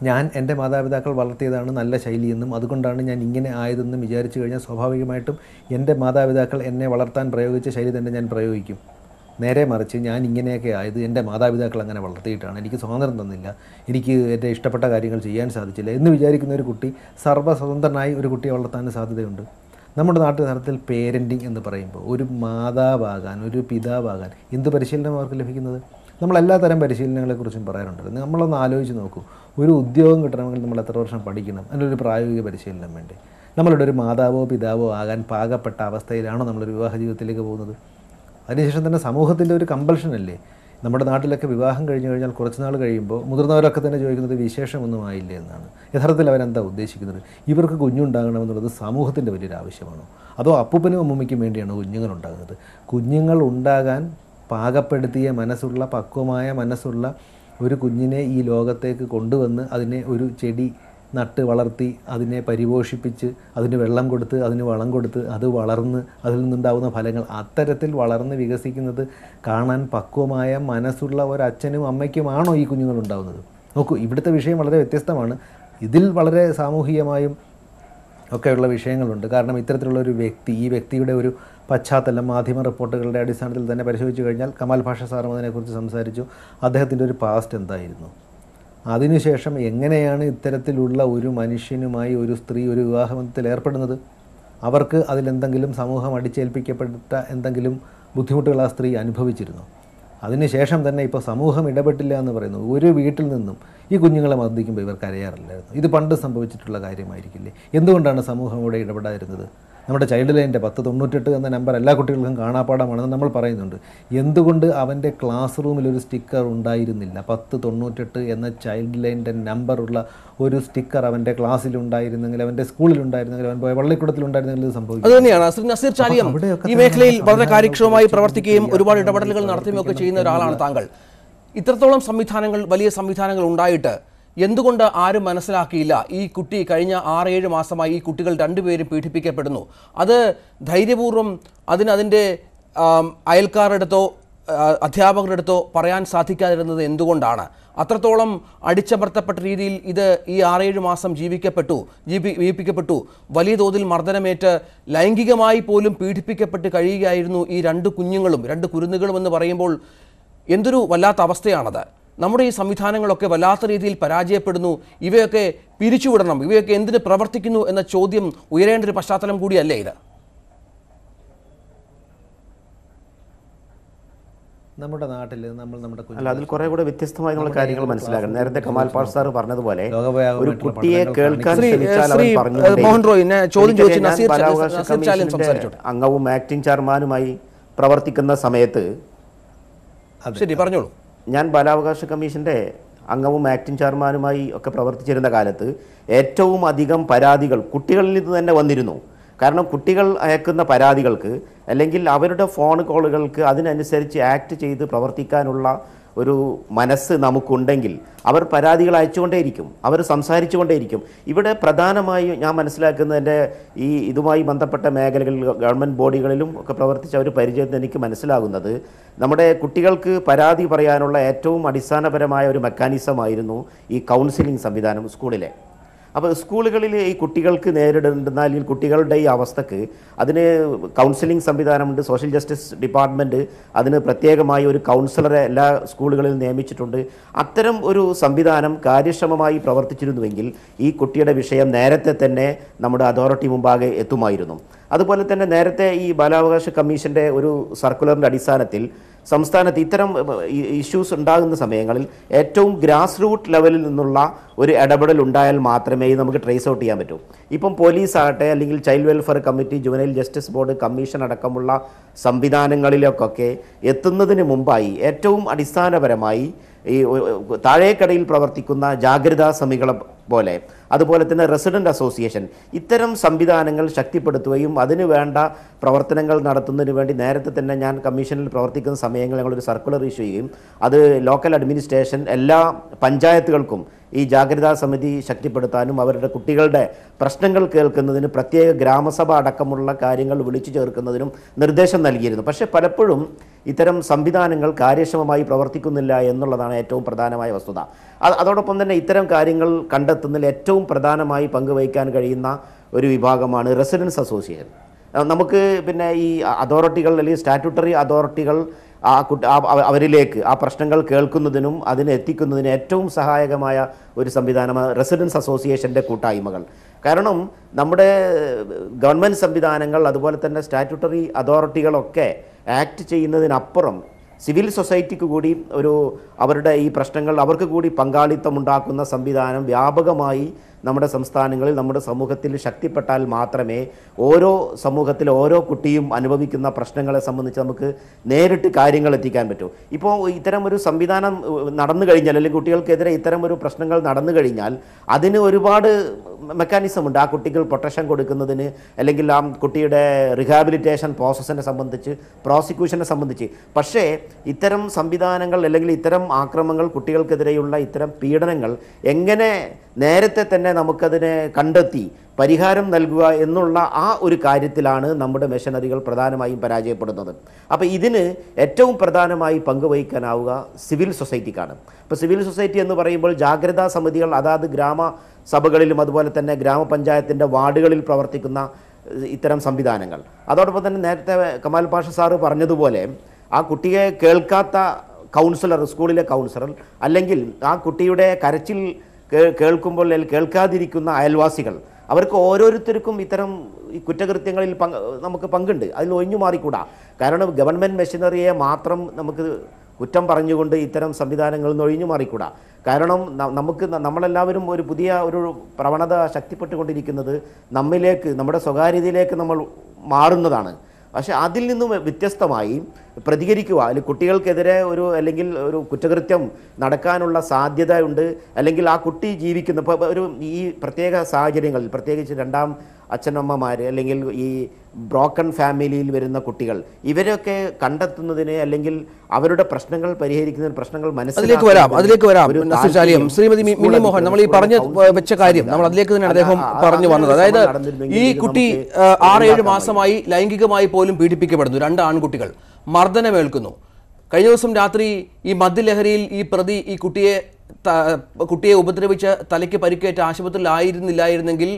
ഞാൻ എൻ്റെ മാതാപിതാക്കൾ വളർത്തിയതാണ് നല്ല ശൈലിയെന്നും അതുകൊണ്ടാണ് ഞാൻ ഇങ്ങനെ ആയതെന്നും വിചാരിച്ചു കഴിഞ്ഞാൽ സ്വാഭാവികമായിട്ടും എൻ്റെ മാതാപിതാക്കൾ എന്നെ വളർത്താൻ പ്രയോഗിച്ച ശൈലി തന്നെ ഞാൻ പ്രയോഗിക്കും. നേരെ മറിച്ച് ഞാൻ ഇങ്ങനെയൊക്കെ ആയത് എൻ്റെ മാതാപിതാക്കൾ അങ്ങനെ വളർത്തിയിട്ടാണ്, എനിക്ക് സ്വാതന്ത്ര്യം തന്നില്ല, എനിക്ക് എൻ്റെ ഇഷ്ടപ്പെട്ട കാര്യങ്ങൾ ചെയ്യാൻ സാധിച്ചില്ല എന്ന് വിചാരിക്കുന്ന ഒരു കുട്ടി സർവ്വസ്വതന്ത്രനായി ഒരു കുട്ടിയെ വളർത്താൻ സാധ്യതയുണ്ട്. നമ്മുടെ നാട്ടിൽ പേരൻറ്റിങ് എന്ന് പറയുമ്പോൾ ഒരു മാതാവാകാൻ, ഒരു പിതാവാകാൻ എന്ത് പരിശീലനം അവർക്ക് ലഭിക്കുന്നത്? നമ്മളെല്ലാ തരം പരിശീലനങ്ങളെക്കുറിച്ചും പറയാറുണ്ട്. നമ്മളൊന്ന് ആലോചിച്ച് നോക്കൂ, ഒരു ഉദ്യോഗം കിട്ടണമെങ്കിൽ നമ്മൾ എത്ര വർഷം പഠിക്കണം? അതിനൊരു പ്രായോഗിക പരിശീലനം വേണ്ടേ? നമ്മളുടെ ഒരു മാതാവോ പിതാവോ ആകാൻ പാകപ്പെട്ട അവസ്ഥയിലാണോ നമ്മളൊരു വിവാഹ ജീവിതത്തിലേക്ക് പോകുന്നത്? അതിനുശേഷം തന്നെ സമൂഹത്തിൻ്റെ ഒരു കമ്പൽഷനല്ലേ? നമ്മുടെ നാട്ടിലൊക്കെ വിവാഹം കഴിഞ്ഞ് കഴിഞ്ഞാൽ കുറച്ച് നാൾ കഴിയുമ്പോൾ മുതിർന്നവരൊക്കെ തന്നെ ചോദിക്കുന്നത് വിശേഷമൊന്നും ആയില്ലേ എന്നാണ്. യഥാർത്ഥത്തിൽ അവരെന്താ ഉദ്ദേശിക്കുന്നത്? ഇവർക്ക് കുഞ്ഞുണ്ടാകണമെന്നുള്ളത് സമൂഹത്തിൻ്റെ വലിയൊരു ആവശ്യമാണോ? അതോ അപ്പൂപ്പനും അമ്മൂമ്മയ്ക്കും വേണ്ടിയാണോ കുഞ്ഞുങ്ങളുണ്ടാകുന്നത്? കുഞ്ഞുങ്ങൾ ഉണ്ടാകാൻ പാകപ്പെടുത്തിയ മനസ്സുള്ള, പക്വമായ മനസ്സുള്ള ഒരു കുഞ്ഞിനെ ഈ ലോകത്തേക്ക് കൊണ്ടുവന്ന് അതിനെ ഒരു ചെടി നട്ട് വളർത്തി അതിനെ പരിപോഷിപ്പിച്ച് അതിന് വെള്ളം കൊടുത്ത് അതിന് വളം കൊടുത്ത് അത് വളർന്ന് അതിൽ നിന്നുണ്ടാകുന്ന ഫലങ്ങൾ അത്തരത്തിൽ വളർന്ന് വികസിക്കുന്നത് കാണാൻ പക്വമായ മനസ്സുള്ള ഒരച്ഛനും അമ്മയ്ക്കുമാണോ ഈ കുഞ്ഞുങ്ങളുണ്ടാകുന്നത്? നോക്കൂ, ഇവിടുത്തെ വിഷയം വളരെ വ്യത്യസ്തമാണ്. ഇതിൽ വളരെ സാമൂഹികമായും ഒക്കെയുള്ള വിഷയങ്ങളുണ്ട്. കാരണം ഇത്തരത്തിലുള്ള ഒരു വ്യക്തി, ഈ വ്യക്തിയുടെ ഒരു പശ്ചാത്തലം മാധ്യമ റിപ്പോർട്ടുകളുടെ അടിസ്ഥാനത്തിൽ തന്നെ പരിശോധിച്ച് കഴിഞ്ഞാൽ, കമാൽ പാഷ സാറും അതിനെക്കുറിച്ച് സംസാരിച്ചു, അദ്ദേഹത്തിൻ്റെ ഒരു പാസ്റ്റ് എന്തായിരുന്നു, അതിനുശേഷം എങ്ങനെയാണ് ഇത്തരത്തിലുള്ള ഒരു മനുഷ്യനുമായി ഒരു സ്ത്രീ ഒരു വിവാഹബന്ധത്തിൽ ഏർപ്പെടുന്നത്, അവർക്ക് അതിലെന്തെങ്കിലും സമൂഹം അടിച്ചേൽപ്പിക്കപ്പെട്ട എന്തെങ്കിലും ബുദ്ധിമുട്ടുകൾ ആ സ്ത്രീ അനുഭവിച്ചിരുന്നു, അതിനുശേഷം തന്നെ ഇപ്പോൾ സമൂഹം ഇടപെട്ടില്ല എന്ന് പറയുന്നു. ഒരു വീട്ടിൽ നിന്നും ഈ കുഞ്ഞുങ്ങളെ മർദ്ദിക്കുമ്പോൾ ഇവർക്ക് അറിയാറില്ലായിരുന്നു. ഇത് പണ്ട് സംഭവിച്ചിട്ടുള്ള കാര്യമായിരിക്കില്ലേ? എന്തുകൊണ്ടാണ് സമൂഹം ഇവിടെ ഇടപെടാതിരുന്നത്? നമ്മുടെ ചൈൽഡ് ലൈനിൻ്റെ 1098 എന്ന നമ്പർ എല്ലാ കുട്ടികൾക്കും കാണാപ്പാടമാണെന്ന് നമ്മൾ പറയുന്നുണ്ട്. എന്തുകൊണ്ട് അവൻ്റെ ക്ലാസ് റൂമിൽ ഒരു സ്റ്റിക്കർ ഉണ്ടായിരുന്നില്ല? 1098 എന്ന ചൈൽഡ് ലൈനിൻ്റെ നമ്പറുള്ള ഒരു സ്റ്റിക്കർ അവൻ്റെ ക്ലാസ്സിലുണ്ടായിരുന്നെങ്കിൽ, അവൻ്റെ സ്കൂളിലുണ്ടായിരുന്നെങ്കിൽ, അവൻ പോയ പള്ളിക്കൂടത്തിലുണ്ടായിരുന്നെങ്കിൽ ഇത് സംഭവിക്കും. അത് തന്നെയാണ് ശ്രീ നസീർ ചാലിയം. ഈ മേഖലയിൽ വളരെ കാര്യക്ഷമമായി പ്രവർത്തിക്കുകയും ഒരുപാട് ഇടപെടലുകൾ നടത്തുകയൊക്കെ ചെയ്യുന്ന ഒരാളാണ് താങ്കൾ. ഇത്രത്തോളം സംവിധാനങ്ങൾ, വലിയ സംവിധാനങ്ങൾ ഉണ്ടായിട്ട് എന്തുകൊണ്ട് ആരും മനസ്സിലാക്കിയില്ല? ഈ കുട്ടി കഴിഞ്ഞ 6-7 മാസമായി ഈ കുട്ടികൾ രണ്ടുപേരും പീഡിപ്പിക്കപ്പെടുന്നു. അത് ധൈര്യപൂർവ്വം അതിൻ്റെ അയൽക്കാരുടെ അടുത്തോ അധ്യാപകരുടെ അടുത്തോ പറയാൻ സാധിക്കാതിരുന്നത് എന്തുകൊണ്ടാണ്? അത്രത്തോളം അടിച്ചമർത്തപ്പെട്ട രീതിയിൽ ഇത് ഈ 6-7 മാസം ജീവിപ്പിക്കപ്പെട്ടു. വലിയ തോതിൽ മർദ്ദനമേറ്റ് ലൈംഗികമായി പോലും പീഡിപ്പിക്കപ്പെട്ട് കഴിയുകയായിരുന്നു ഈ രണ്ട് കുഞ്ഞുങ്ങളും, രണ്ട് കുരുന്നുകളും എന്ന് പറയുമ്പോൾ എന്തൊരു വല്ലാത്ത അവസ്ഥയാണത്. നമ്മുടെ ഈ സംവിധാനങ്ങളൊക്കെ വല്ലാത്ത രീതിയിൽ പരാജയപ്പെടുന്നു. ഇവയൊക്കെ പിരിച്ചുവിടണം, ഇവയൊക്കെ എന്തിന് പ്രവർത്തിക്കുന്നു എന്ന ചോദ്യം ഉയരേണ്ട ഒരു പശ്ചാത്തലം കൂടിയല്ലേ ഇത്? നമ്മുടെ നാട്ടിൽ നമ്മുടെ അല്ല, അതിൽ കുറെ കൂടെ വ്യത്യസ്തമായ കാര്യങ്ങൾ മനസ്സിലാക്കണം. നേരത്തെ കമാൽ പാഷ സാർ പറഞ്ഞതുപോലെ ഒരു കുട്ടിയെ കേൾക്കാൻ അംഗവും ആക്ടിംഗ് ചെയർമാനുമായി പ്രവർത്തിക്കുന്ന സമയത്ത് ശരി പറഞ്ഞോളൂ. ഞാൻ ബാലാവകാശ കമ്മീഷൻ്റെ അംഗവും ആക്ടിംഗ് ചെയർമാനുമായി ഒക്കെ പ്രവർത്തിച്ചിരുന്ന കാലത്ത് ഏറ്റവും അധികം പരാതികൾ കുട്ടികളിൽ നിന്ന് തന്നെ വന്നിരുന്നു. കാരണം കുട്ടികൾ അയക്കുന്ന പരാതികൾക്ക് അല്ലെങ്കിൽ അവരുടെ ഫോൺ കോളുകൾക്ക് അതിനനുസരിച്ച് ആക്ട് ചെയ്ത് പ്രവർത്തിക്കാനുള്ള ഒരു മനസ്സ് നമുക്കുണ്ടെങ്കിൽ അവർ പരാതികൾ അയച്ചുകൊണ്ടേയിരിക്കും, അവർ സംസാരിച്ചുകൊണ്ടേയിരിക്കും. ഇവിടെ പ്രധാനമായും ഞാൻ മനസ്സിലാക്കുന്നത് എൻ്റെ ഈ ഇതുമായി ബന്ധപ്പെട്ട മേഖലകളിൽ ഗവൺമെൻറ് ബോഡികളിലും ഒക്കെ പ്രവർത്തിച്ച ഒരു പരിചയത്തിൽ എനിക്ക് മനസ്സിലാകുന്നത് നമ്മുടെ കുട്ടികൾക്ക് പരാതി പറയാനുള്ള ഏറ്റവും അടിസ്ഥാനപരമായ ഒരു മെക്കാനിസമായിരുന്നു ഈ കൗൺസിലിംഗ് സംവിധാനം സ്കൂളിലെ. അപ്പോൾ സ്കൂളുകളിൽ ഈ കുട്ടികൾക്ക് നേരിടുന്ന അല്ലെങ്കിൽ കുട്ടികളുടെ ഈ അവസ്ഥക്ക് അതിന് കൗൺസിലിംഗ് സംവിധാനമുണ്ട്. സോഷ്യൽ ജസ്റ്റിസ് ഡിപ്പാർട്ട്മെൻറ്റ് അതിന് പ്രത്യേകമായി ഒരു കൗൺസിലറെ എല്ലാ സ്കൂളുകളിലും നിയമിച്ചിട്ടുണ്ട്. അത്തരം ഒരു സംവിധാനം കാര്യക്ഷമമായി പ്രവർത്തിച്ചിരുന്നുവെങ്കിൽ ഈ കുട്ടിയുടെ വിഷയം നേരത്തെ തന്നെ നമ്മുടെ അതോറിറ്റി മുമ്പാകെ എത്തുമായിരുന്നു. അതുപോലെ തന്നെ നേരത്തെ ഈ ബാലാവകാശ കമ്മീഷൻ്റെ ഒരു സർക്കുലറിൻ്റെ അടിസ്ഥാനത്തിൽ സംസ്ഥാനത്ത് ഇത്തരം ഇഷ്യൂസ് ഉണ്ടാകുന്ന സമയങ്ങളിൽ ഏറ്റവും ഗ്രാസ് റൂട്ട് ലെവലിൽ നിന്നുള്ള ഒരു ഇടപെടൽ ഉണ്ടായാൽ മാത്രമേ നമുക്ക് ട്രേസ് ഔട്ട് ചെയ്യാൻ പറ്റൂ. ഇപ്പം പോലീസ് ആകട്ടെ, അല്ലെങ്കിൽ child welfare committee, juvenile justice board, commission അടക്കമുള്ള സംവിധാനങ്ങളിലൊക്കെ എത്തുന്നതിന് മുമ്പായി ഏറ്റവും അടിസ്ഥാനപരമായി ഈ താഴേക്കടയിൽ പ്രവർത്തിക്കുന്ന ജാഗ്രതാ സമിതികളെ പോലെ, അതുപോലെ തന്നെ റെസിഡൻറ്റ് അസോസിയേഷൻ, ഇത്തരം സംവിധാനങ്ങൾ ശക്തിപ്പെടുത്തുകയും അതിന് വേണ്ട പ്രവർത്തനങ്ങൾ നടത്തുന്നതിന് വേണ്ടി നേരത്തെ തന്നെ ഞാൻ കമ്മീഷനിൽ പ്രവർത്തിക്കുന്ന സമയങ്ങളിൽ ഞങ്ങളൊരു സർക്കുലർ ഇഷ്യൂ ചെയ്യുകയും അത് ലോക്കൽ അഡ്മിനിസ്ട്രേഷൻ എല്ലാ പഞ്ചായത്തുകൾക്കും ഈ ജാഗ്രതാ സമിതി ശക്തിപ്പെടുത്താനും അവരുടെ കുട്ടികളുടെ പ്രശ്നങ്ങൾ കേൾക്കുന്നതിന് പ്രത്യേക ഗ്രാമസഭ അടക്കമുള്ള കാര്യങ്ങൾ വിളിച്ചു ചേർക്കുന്നതിനും നിർദ്ദേശം നൽകിയിരുന്നു. പക്ഷേ പലപ്പോഴും ഇത്തരം സംവിധാനങ്ങൾ കാര്യക്ഷമമായി പ്രവർത്തിക്കുന്നില്ല എന്നുള്ളതാണ് ഏറ്റവും പ്രധാനമായ വസ്തുത. അതോടൊപ്പം തന്നെ ഇത്തരം കാര്യങ്ങൾ കണ്ടെത്തുന്നതിൽ ഏറ്റവും പ്രധാനമായി പങ്കുവഹിക്കാൻ കഴിയുന്ന ഒരു വിഭാഗമാണ് റെസിഡൻസ് അസോസിയേഷൻ. നമുക്ക് പിന്നെ ഈ അതോറിറ്റികൾ അല്ലെങ്കിൽ സ്റ്റാറ്റ്യൂട്ടറി അതോറിറ്റികൾ അവരിലേക്ക് ആ പ്രശ്നങ്ങൾ കേൾക്കുന്നതിനും അതിനെ എത്തിക്കുന്നതിനും ഏറ്റവും സഹായകമായ ഒരു സംവിധാനമാണ് റെസിഡൻസ് അസോസിയേഷൻ്റെ കൂട്ടായ്മകൾ. കാരണം നമ്മുടെ ഗവൺമെൻറ് സംവിധാനങ്ങൾ അതുപോലെ തന്നെ സ്റ്റാറ്റ്യൂട്ടറി അതോറിറ്റികളൊക്കെ ആക്ട് ചെയ്യുന്നതിനപ്പുറം സിവിൽ സൊസൈറ്റിക്ക് കൂടി അവരുടെ ഈ പ്രശ്നങ്ങൾ അവർക്ക് കൂടി പങ്കാളിത്തമുണ്ടാക്കുന്ന സംവിധാനം വ്യാപകമായി നമ്മുടെ സംസ്ഥാനങ്ങളിൽ, നമ്മുടെ സമൂഹത്തിൽ ശക്തിപ്പെട്ടാൽ മാത്രമേ ഓരോ സമൂഹത്തിലെ ഓരോ കുട്ടിയും അനുഭവിക്കുന്ന പ്രശ്നങ്ങളെ സംബന്ധിച്ച് നമുക്ക് നേരിട്ട് കാര്യങ്ങൾ എത്തിക്കാൻ പറ്റൂ. ഇപ്പോൾ ഇത്തരം ഒരു സംവിധാനം നടന്നു കഴിഞ്ഞാൽ, അല്ലെങ്കിൽ കുട്ടികൾക്കെതിരെ ഇത്തരം ഒരു പ്രശ്നങ്ങൾ നടന്നു കഴിഞ്ഞാൽ അതിന് ഒരുപാട് മെക്കാനിസം ഉണ്ട്. ആ കുട്ടികൾ പ്രൊട്ടക്ഷൻ കൊടുക്കുന്നതിന്, അല്ലെങ്കിൽ ആ കുട്ടിയുടെ റിഹാബിലിറ്റേഷൻ പ്രോസസ്സിനെ സംബന്ധിച്ച്, പ്രോസിക്യൂഷനെ സംബന്ധിച്ച്. പക്ഷേ ഇത്തരം സംവിധാനങ്ങൾ അല്ലെങ്കിൽ ഇത്തരം ആക്രമണങ്ങൾ, കുട്ടികൾക്കെതിരെയുള്ള ഇത്തരം പീഡനങ്ങൾ എങ്ങനെ നേരത്തെ തന്നെ നമുക്കതിനെ കണ്ടെത്തി പരിഹാരം നൽകുക എന്നുള്ള ആ ഒരു കാര്യത്തിലാണ് നമ്മുടെ മെഷനറികൾ പ്രധാനമായും പരാജയപ്പെടുന്നത്. അപ്പോൾ ഇതിന് ഏറ്റവും പ്രധാനമായി പങ്കുവഹിക്കാനാവുക സിവിൽ സൊസൈറ്റിക്കാണ്. ഇപ്പോൾ സിവിൽ സൊസൈറ്റി എന്ന് പറയുമ്പോൾ ജാഗ്രതാ സമിതികൾ അതാത് ഗ്രാമസഭകളിലും അതുപോലെ തന്നെ ഗ്രാമപഞ്ചായത്തിൻ്റെ വാർഡുകളിൽ പ്രവർത്തിക്കുന്ന ഇത്തരം സംവിധാനങ്ങൾ. അതോടൊപ്പം തന്നെ നേരത്തെ കമാൽ പാഷ സാറ് പറഞ്ഞതുപോലെ ആ കുട്ടിയെ കേൾക്കാത്ത കൗൺസിലർ, സ്കൂളിലെ കൗൺസിലർ, അല്ലെങ്കിൽ ആ കുട്ടിയുടെ കരച്ചിൽ കേൾക്കുമ്പോൾ കേൾക്കാതിരിക്കുന്ന അയൽവാസികൾ, അവർക്ക് ഓരോരുത്തർക്കും ഇത്തരം ഈ കുറ്റകൃത്യങ്ങളിൽ നമുക്ക് പങ്കുണ്ട്. അതിൽ ഒഴിഞ്ഞു മാറിക്കൂടാ. കാരണം ഗവൺമെൻറ് മെഷീനറിയെ മാത്രം നമുക്ക് കുറ്റം പറഞ്ഞുകൊണ്ട് ഇത്തരം സംവിധാനങ്ങളിൽ നിന്ന് ഒഴിഞ്ഞു മാറിക്കൂടാ. കാരണം നമ്മളെല്ലാവരും ഒരു പുതിയ പ്രവണത ശക്തിപ്പെട്ടുകൊണ്ടിരിക്കുന്നത് നമ്മിലേക്ക്, നമ്മുടെ സ്വകാര്യതയിലേക്ക് നമ്മൾ മാറുന്നതാണ്. പക്ഷേ അതിൽ നിന്നും വ്യത്യസ്തമായി പ്രതികരിക്കുക, അല്ലെങ്കിൽ കുട്ടികൾക്കെതിരെ അല്ലെങ്കിൽ ഒരു കുറ്റകൃത്യം നടക്കാനുള്ള സാധ്യതയുണ്ട്, അല്ലെങ്കിൽ ആ കുട്ടി ജീവിക്കുന്ന ഈ പ്രത്യേക സാഹചര്യങ്ങളിൽ, പ്രത്യേകിച്ച് രണ്ടാം അച്ഛനമ്മമാർ അല്ലെങ്കിൽ ഈ ബ്രോക്കൺ ഫാമിലിയിൽ വരുന്ന കുട്ടികൾ, ഇവരൊക്കെ കണ്ടെത്തുന്നതിന് അല്ലെങ്കിൽ അവരുടെ പ്രശ്നങ്ങൾ പരിഹരിക്കുന്നതിന്, പ്രശ്നങ്ങൾ അതിലേക്ക് വരാം. ശ്രീമതി മിനി മോഹൻ, നമ്മൾ ഈ പറഞ്ഞു വെച്ച കാര്യം നമ്മൾ അതിലേക്ക് തന്നെ അദ്ദേഹം പറഞ്ഞു വന്നത്. അതായത് ഈ കുട്ടി 6-7 മാസമായി ലൈംഗികമായി പോലും പീഡിപ്പിക്കപ്പെടുന്നു. 2 ആൺകുട്ടികൾ മർദ്ദനമേൽക്കുന്നു. കഴിഞ്ഞ ദിവസം രാത്രി ഈ മദ്യലഹരിയിൽ ഈ പ്രതി ഈ കുട്ടിയെ ഉപദ്രവിച്ച് തലയ്ക്ക് പരിക്കേറ്റ ആശുപത്രിയിൽ ആയിരുന്നില്ലായിരുന്നെങ്കിൽ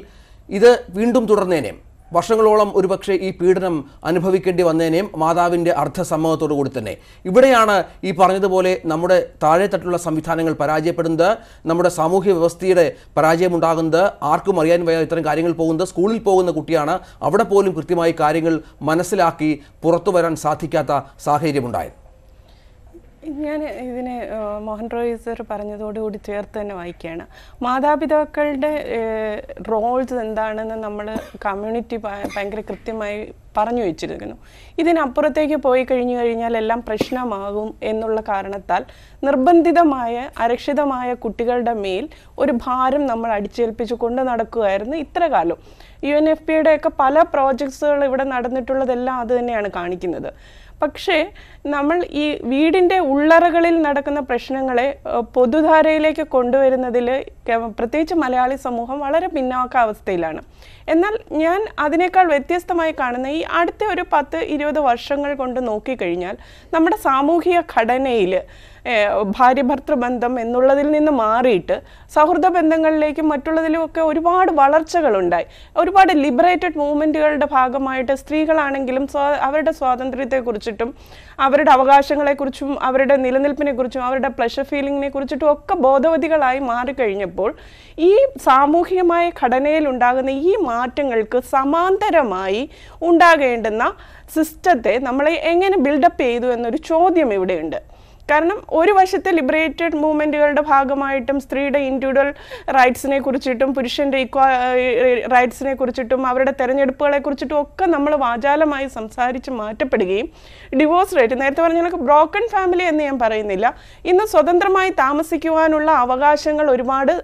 ഇത് വീണ്ടും തുടർന്നേനേം. വർഷങ്ങളോളം ഒരുപക്ഷെ ഈ പീഡനം അനുഭവിക്കേണ്ടി വന്നേനേം, മാതാവിൻ്റെ അർദ്ധസമ്മതത്തോടു കൂടി തന്നെ. ഇവിടെയാണ് ഈ പറഞ്ഞതുപോലെ നമ്മുടെ താഴെത്തട്ടുള്ള സംവിധാനങ്ങൾ പരാജയപ്പെടുന്നത്, നമ്മുടെ സാമൂഹ്യ വ്യവസ്ഥയുടെ പരാജയമുണ്ടാകുന്നത്. ആർക്കും അറിയാൻ വയ്യ ഇത്തരം കാര്യങ്ങൾ പോകുന്നത്. സ്കൂളിൽ പോകുന്ന കുട്ടിയാണ്, അവിടെ പോലും കൃത്യമായി കാര്യങ്ങൾ മനസ്സിലാക്കി പുറത്തു വരാൻ സാധിക്കാത്ത സാഹചര്യമുണ്ടായത്. ഞാൻ ഇതിനെ മോഹൻ റോയ് സർ പറഞ്ഞതോടുകൂടി ചേർത്ത് തന്നെ വായിക്കുകയാണ്. മാതാപിതാക്കളുടെ റോൾസ് എന്താണെന്ന് നമ്മൾ കമ്മ്യൂണിറ്റി ഭയങ്കര കൃത്യമായി പറഞ്ഞു വെച്ചിരിക്കുന്നു. ഇതിനപ്പുറത്തേക്ക് പോയി കഴിഞ്ഞാൽ എല്ലാം പ്രശ്നമാകും എന്നുള്ള കാരണത്താൽ നിർബന്ധിതമായ അരക്ഷിതമായ കുട്ടികളുടെ മേൽ ഒരു ഭാരം നമ്മൾ അടിച്ചേൽപ്പിച്ചു കൊണ്ട് നടക്കുകയായിരുന്നു ഇത്ര കാലം. UNFPA ഒക്കെ പല പ്രോജക്ട്സുകൾ ഇവിടെ നടന്നിട്ടുള്ളതെല്ലാം അത് തന്നെയാണ് കാണിക്കുന്നത്. പക്ഷേ നമ്മൾ ഈ വീടിൻ്റെ ഉള്ളറകളിൽ നടക്കുന്ന പ്രശ്നങ്ങളെ പൊതുധാരയിലേക്ക് കൊണ്ടുവരുന്നതിൽ പ്രത്യേകിച്ച് മലയാളി സമൂഹം വളരെ പിന്നാക്ക അവസ്ഥയിലാണ്. എന്നാൽ ഞാൻ അതിനേക്കാൾ വ്യത്യസ്തമായി കാണുന്ന ഈ അടുത്ത ഒരു 10-20 വർഷങ്ങൾ കൊണ്ട് നോക്കിക്കഴിഞ്ഞാൽ നമ്മുടെ സാമൂഹിക ഘടനയിൽ ഭാര്യ-ഭർത്തൃ ബന്ധം എന്നുള്ളതിൽ നിന്ന് മാറിയിട്ട് സൗഹൃദ ബന്ധങ്ങളിലേക്കും മറ്റുള്ളതിലുമൊക്കെ ഒരുപാട് വളർച്ചകളുണ്ടായി. ഒരുപാട് ലിബറേറ്റഡ് മൂവ്മെൻറ്റുകളുടെ ഭാഗമായിട്ട് സ്ത്രീകളാണെങ്കിലും അവരുടെ സ്വാതന്ത്ര്യത്തെക്കുറിച്ചിട്ടും അവർ അവരുടെ അവകാശങ്ങളെക്കുറിച്ചും അവരുടെ നിലനിൽപ്പിനെക്കുറിച്ചും അവരുടെ പ്ലഷർ ഫീലിങ്ങിനെ കുറിച്ചിട്ടും ഒക്കെ ബോധവതികളായി മാറിക്കഴിഞ്ഞപ്പോൾ ഈ സാമൂഹികമായ ഘടനയിൽ ഉണ്ടാകുന്ന ഈ മാറ്റങ്ങൾക്ക് സമാന്തരമായി ഉണ്ടാകേണ്ടുന്ന സിസ്റ്റത്തെ നമ്മളെ എങ്ങനെ ബിൽഡപ്പ് ചെയ്തു എന്നൊരു ചോദ്യം ഇവിടെയുണ്ട്. കാരണം ഒരു വശത്തെ ലിബറേറ്റഡ് മൂവ്മെൻറ്റുകളുടെ ഭാഗമായിട്ടും സ്ത്രീയുടെ ഇൻഡിവിജ്വൽ റൈറ്റ്സിനെ കുറിച്ചിട്ടും പുരുഷൻ്റെ റൈറ്റ്സിനെ കുറിച്ചിട്ടും അവരുടെ തെരഞ്ഞെടുപ്പുകളെ കുറിച്ചിട്ടും ഒക്കെ നമ്മൾ വാചാലമായി സംസാരിച്ച് മാറ്റപ്പെടുകയും ഡിവോഴ്സ് റേറ്റ്, നേരത്തെ പറഞ്ഞ ബ്രോക്കൺ ഫാമിലി എന്ന് ഞാൻ പറയുന്നില്ല, ഇന്ന് സ്വതന്ത്രമായി താമസിക്കുവാനുള്ള അവകാശങ്ങൾ ഒരുപാട്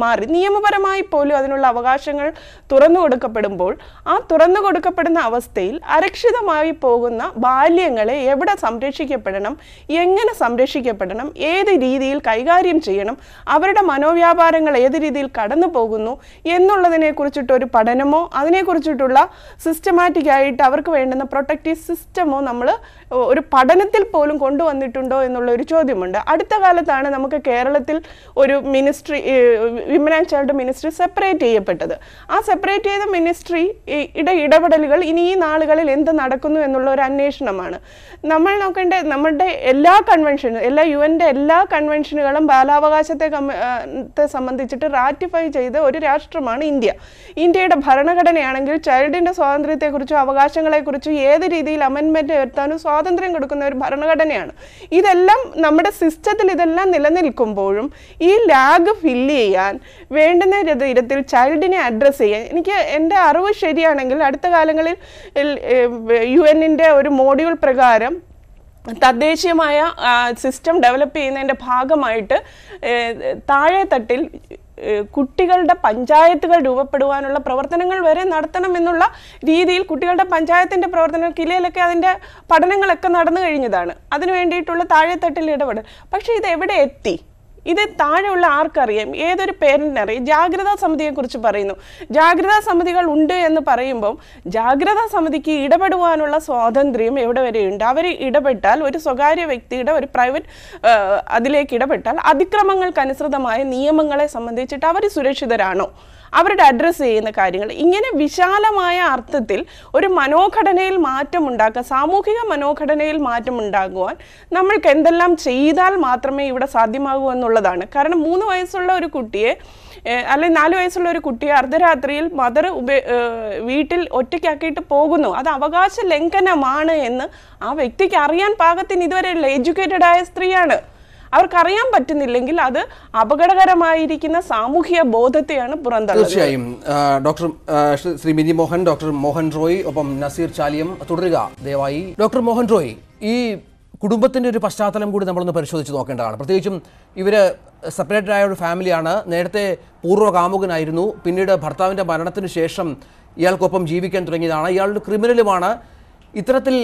മാറി. നിയമപരമായി പോലും അതിനുള്ള അവകാശങ്ങൾ തുറന്നു കൊടുക്കപ്പെടുമ്പോൾ ആ തുറന്നു കൊടുക്കപ്പെടുന്ന അവസ്ഥയിൽ അരക്ഷിതമായി പോകുന്ന ബാല്യങ്ങളെ എവിടെ സംരക്ഷിക്കപ്പെടണം, എങ്ങനെ സംരക്ഷിക്കപ്പെടണം, ഏത് രീതിയിൽ കൈകാര്യം ചെയ്യണം, അവരുടെ മനോവ്യാപാരങ്ങൾ ഏത് രീതിയിൽ കടന്നു പോകുന്നു എന്നുള്ളതിനെ കുറിച്ചിട്ടൊരു പഠനമോ അതിനെക്കുറിച്ചിട്ടുള്ള സിസ്റ്റമാറ്റിക് ആയിട്ട് അവർക്ക് വേണ്ടുന്ന പ്രൊട്ടക്റ്റീവ് സിസ്റ്റമോ നമ്മൾ ഒരു പഠനത്തിൽ പോലും കൊണ്ടുവന്നിട്ടുണ്ടോ എന്നുള്ള ഒരു ചോദ്യമുണ്ട്. അടുത്ത കാലത്താണ് നമുക്ക് കേരളത്തിൽ ഒരു ministry, women and child ministry separate ചെയ്യപ്പെട്ടത്. ആ സെപ്പറേറ്റ് ചെയ്ത മിനിസ്ട്രി ഇടപെടലുകൾ ഇനി ഈ നാളുകളിൽ എന്ത് നടക്കുന്നു എന്നുള്ള ഒരു അന്വേഷണമാണ്. നമ്മൾ നോക്കേണ്ട നമ്മുടെ എല്ലാ എല്ലാ UN-ന്റെ എല്ലാ കൺവെൻഷനുകളും ബാലാവകാശത്തെ സംബന്ധിച്ചിട്ട് റാറ്റിഫൈ ചെയ്ത ഒരു രാഷ്ട്രമാണ് ഇന്ത്യ. ഇന്ത്യയുടെ ഭരണഘടനയാണെങ്കിൽ ചൈൽഡിൻ്റെ സ്വാതന്ത്ര്യത്തെക്കുറിച്ചും അവകാശങ്ങളെക്കുറിച്ചും ഏത് രീതിയിൽ അമെൻമെൻറ്റ് വരുത്താനും സ്വാതന്ത്ര്യം കൊടുക്കുന്ന ഒരു ഭരണഘടനയാണ്. ഇതെല്ലാം നമ്മുടെ സിസ്റ്റത്തിൽ ഇതെല്ലാം നിലനിൽക്കുമ്പോഴും ഈ ലാഗ് ഫില്ല് ചെയ്യാൻ വേണ്ടുന്ന വിധത്തിൽ ചൈൽഡിനെ അഡ്രസ്സ് ചെയ്യാൻ, എനിക്ക് എൻ്റെ അറിവ് ശരിയാണെങ്കിൽ അടുത്ത കാലങ്ങളിൽ UN-ന്റെ ഒരു മോഡ്യൂൾ പ്രകാരം തദ്ദേശീയമായ സിസ്റ്റം ഡെവലപ്പ് ചെയ്യുന്നതിൻ്റെ ഭാഗമായിട്ട് താഴെത്തട്ടിൽ കുട്ടികളുടെ പഞ്ചായത്തുകൾ രൂപപ്പെടുവാനുള്ള പ്രവർത്തനങ്ങൾ വരെ നടത്തണമെന്നുള്ള രീതിയിൽ കുട്ടികളുടെ പഞ്ചായത്തിൻ്റെ പ്രവർത്തനം കിലയിലൊക്കെ അതിൻ്റെ പഠനങ്ങളൊക്കെ നടന്നു കഴിഞ്ഞതാണ്. അതിനു വേണ്ടിയിട്ടുള്ള താഴെത്തട്ടിൽ ഇടപെടൽ. പക്ഷേ ഇത് എവിടെ എത്തി? ഇത് താഴെയുള്ള ആർക്കറിയാം? ഏതൊരു പേരൻറ്റിനറിയാം? ജാഗ്രതാ സമിതിയെക്കുറിച്ച് പറയുന്നു. ജാഗ്രതാ സമിതികൾ ഉണ്ട് എന്ന് പറയുമ്പം ജാഗ്രതാ സമിതിക്ക് ഇടപെടുവാനുള്ള സ്വാതന്ത്ര്യം എവിടെ വരെയുണ്ട്? അവർ ഇടപെട്ടാൽ, ഒരു സ്വകാര്യ വ്യക്തിയുടെ ഒരു പ്രൈവറ്റ് അതിലേക്ക് ഇടപെട്ടാൽ അതിക്രമങ്ങൾക്കനുസൃതമായ നിയമങ്ങളെ സംബന്ധിച്ചിട്ട് അവർ സുരക്ഷിതരാണോ? അവരുടെ അഡ്രസ്സ് ചെയ്യുന്ന കാര്യങ്ങൾ ഇങ്ങനെ വിശാലമായ അർത്ഥത്തിൽ ഒരു മനോഘടനയിൽ മാറ്റമുണ്ടാക്കുക, സാമൂഹിക മനോഘടനയിൽ മാറ്റമുണ്ടാകുവാൻ നമ്മൾക്ക് എന്തെല്ലാം ചെയ്താൽ മാത്രമേ ഇവിടെ സാധ്യമാകൂ എന്നുള്ളതാണ്. കാരണം 3 വയസ്സുള്ള ഒരു കുട്ടിയെ അല്ലെങ്കിൽ 4 വയസ്സുള്ള ഒരു കുട്ടിയെ അർദ്ധരാത്രിയിൽ മദർ വീട്ടിൽ ഒറ്റയ്ക്കാക്കിയിട്ട് പോകുന്നു, അത് അവകാശ ലംഘനമാണ് എന്ന് ആ വ്യക്തിക്ക് അറിയാൻ പാകത്തിന് ഇതുവരെയുള്ള എഡ്യൂക്കേറ്റഡ് ആയ സ്ത്രീയാണ്. അവർക്കറിയാൻ പറ്റുന്നില്ലെങ്കിൽ അത് അപകടകരമായിരിക്കുന്ന സാമൂഹിക ബോധത്തെയാണ് പുറന്തള്ളുന്നത്. തീർച്ചയായും ഡോക്ടർ ശ്രീ മിനി മോഹൻ, ഡോക്ടർ മോഹൻ റോയ്, ഒപ്പം നസീർ ചാലിയം തുടരുക ദയവായി. ഡോക്ടർ മോഹൻ റോയ്, ഈ കുടുംബത്തിൻ്റെ ഒരു പശ്ചാത്തലം കൂടി നമ്മളൊന്ന് പരിശോധിച്ച് നോക്കേണ്ടതാണ്. പ്രത്യേകിച്ചും ഇവർ സെപ്പറേറ്റഡ് ആയ ഒരു ഫാമിലിയാണ്. നേരത്തെ പൂർവ്വ കാമുകനായിരുന്നു, പിന്നീട് ഭർത്താവിൻ്റെ മരണത്തിന് ശേഷം ഇയാൾക്കൊപ്പം ജീവിക്കാൻ തുടങ്ങിയതാണ്. ഇയാളുടെ ക്രിമിനലുമാണ്. ഇത്തരത്തിൽ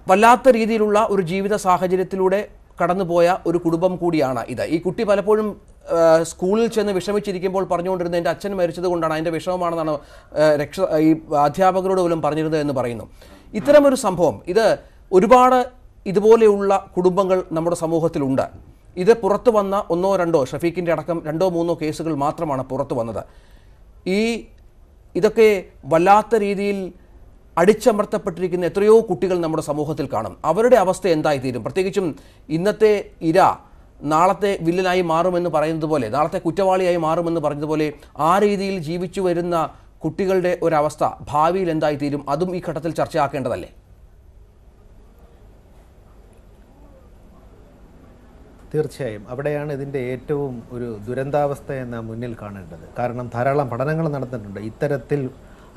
വല്ലാത്ത രീതിയിലുള്ള ഒരു ജീവിത സാഹചര്യത്തിലൂടെ കടന്നുപോയ ഒരു കുടുംബം കൂടിയാണ് ഇത്. ഈ കുട്ടി പലപ്പോഴും സ്കൂളിൽ ചെന്ന് വിഷമിച്ചിരിക്കുമ്പോൾ പറഞ്ഞുകൊണ്ടിരുന്നത് എൻ്റെ അച്ഛൻ മരിച്ചത് കൊണ്ടാണ്, അതിൻ്റെ വിഷമമാണെന്നാണ് ഈ അധ്യാപകരോട് പോലും പറഞ്ഞിരുന്നത് എന്ന് പറയുന്നു. ഇത്തരമൊരു സംഭവം, ഇത് ഒരുപാട് ഇതുപോലെയുള്ള കുടുംബങ്ങൾ നമ്മുടെ സമൂഹത്തിലുണ്ട്. ഇത് പുറത്തു വന്ന 1-2 ഷഫീഖിൻ്റെ അടക്കം 2-3 കേസുകൾ മാത്രമാണ് പുറത്തു വന്നത്. ഇതൊക്കെ വല്ലാത്ത രീതിയിൽ അടിച്ചമർത്തപ്പെട്ടിരിക്കുന്ന എത്രയോ കുട്ടികൾ നമ്മുടെ സമൂഹത്തിൽ കാണും. അവരുടെ അവസ്ഥ എന്തായിത്തീരും? പ്രത്യേകിച്ചും ഇന്നത്തെ ഇര നാളത്തെ വില്ലനായി മാറുമെന്ന് പറയുന്നത് പോലെ, നാളത്തെ കുറ്റവാളിയായി മാറുമെന്ന് പറഞ്ഞതുപോലെ ആ രീതിയിൽ ജീവിച്ചു വരുന്ന കുട്ടികളുടെ ഒരവസ്ഥ ഭാവിയിൽ എന്തായിത്തീരും? അതും ഈ ഘട്ടത്തിൽ ചർച്ചയാക്കേണ്ടതല്ലേ? തീർച്ചയായും അവിടെയാണ് ഇതിൻ്റെ ഏറ്റവും ഒരു ദുരന്താവസ്ഥ എന്ന മുന്നിൽ കാണേണ്ടത്. കാരണം ധാരാളം പഠനങ്ങൾ നടന്നിട്ടുണ്ട്. ഇത്തരത്തിൽ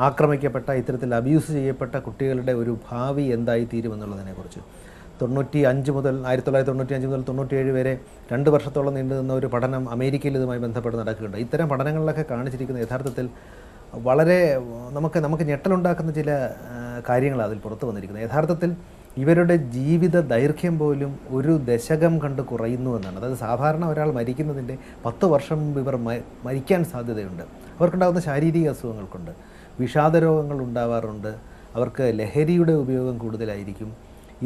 ആക്രമിക്കപ്പെട്ട, ഇത്തരത്തിൽ അബ്യൂസ് ചെയ്യപ്പെട്ട കുട്ടികളുടെ ഒരു ഭാവി എന്തായി തീരുമെന്നുള്ളതിനെക്കുറിച്ച് 1995 മുതൽ 97 വരെ 2 വർഷത്തോളം നീണ്ടു നിന്ന ഒരു പഠനം അമേരിക്കയിൽ ഇതുമായി ബന്ധപ്പെട്ട് നടക്കുന്നുണ്ട്. ഇത്തരം പഠനങ്ങളിലൊക്കെ കാണിച്ചിരിക്കുന്ന യഥാർത്ഥത്തിൽ വളരെ നമുക്ക് ഞെട്ടലുണ്ടാക്കുന്ന ചില കാര്യങ്ങളാണ് അതിൽ പുറത്തു വന്നിരിക്കുന്നത്. യഥാർത്ഥത്തിൽ ഇവരുടെ ജീവിത ദൈർഘ്യം പോലും ഒരു ദശകം കണ്ട് കുറയുന്നു എന്നാണ്. അതായത് സാധാരണ ഒരാൾ മരിക്കുന്നതിൻ്റെ 10 വർഷം മുമ്പ് ഇവർ മരിക്കാൻ സാധ്യതയുണ്ട്. അവർക്കുണ്ടാകുന്ന ശാരീരിക അസുഖങ്ങൾക്കുണ്ട്, വിഷാദരോഗങ്ങൾ ഉണ്ടാവാറുണ്ട്, അവർക്ക് ലഹരിയുടെ ഉപയോഗം കൂടുതലായിരിക്കും,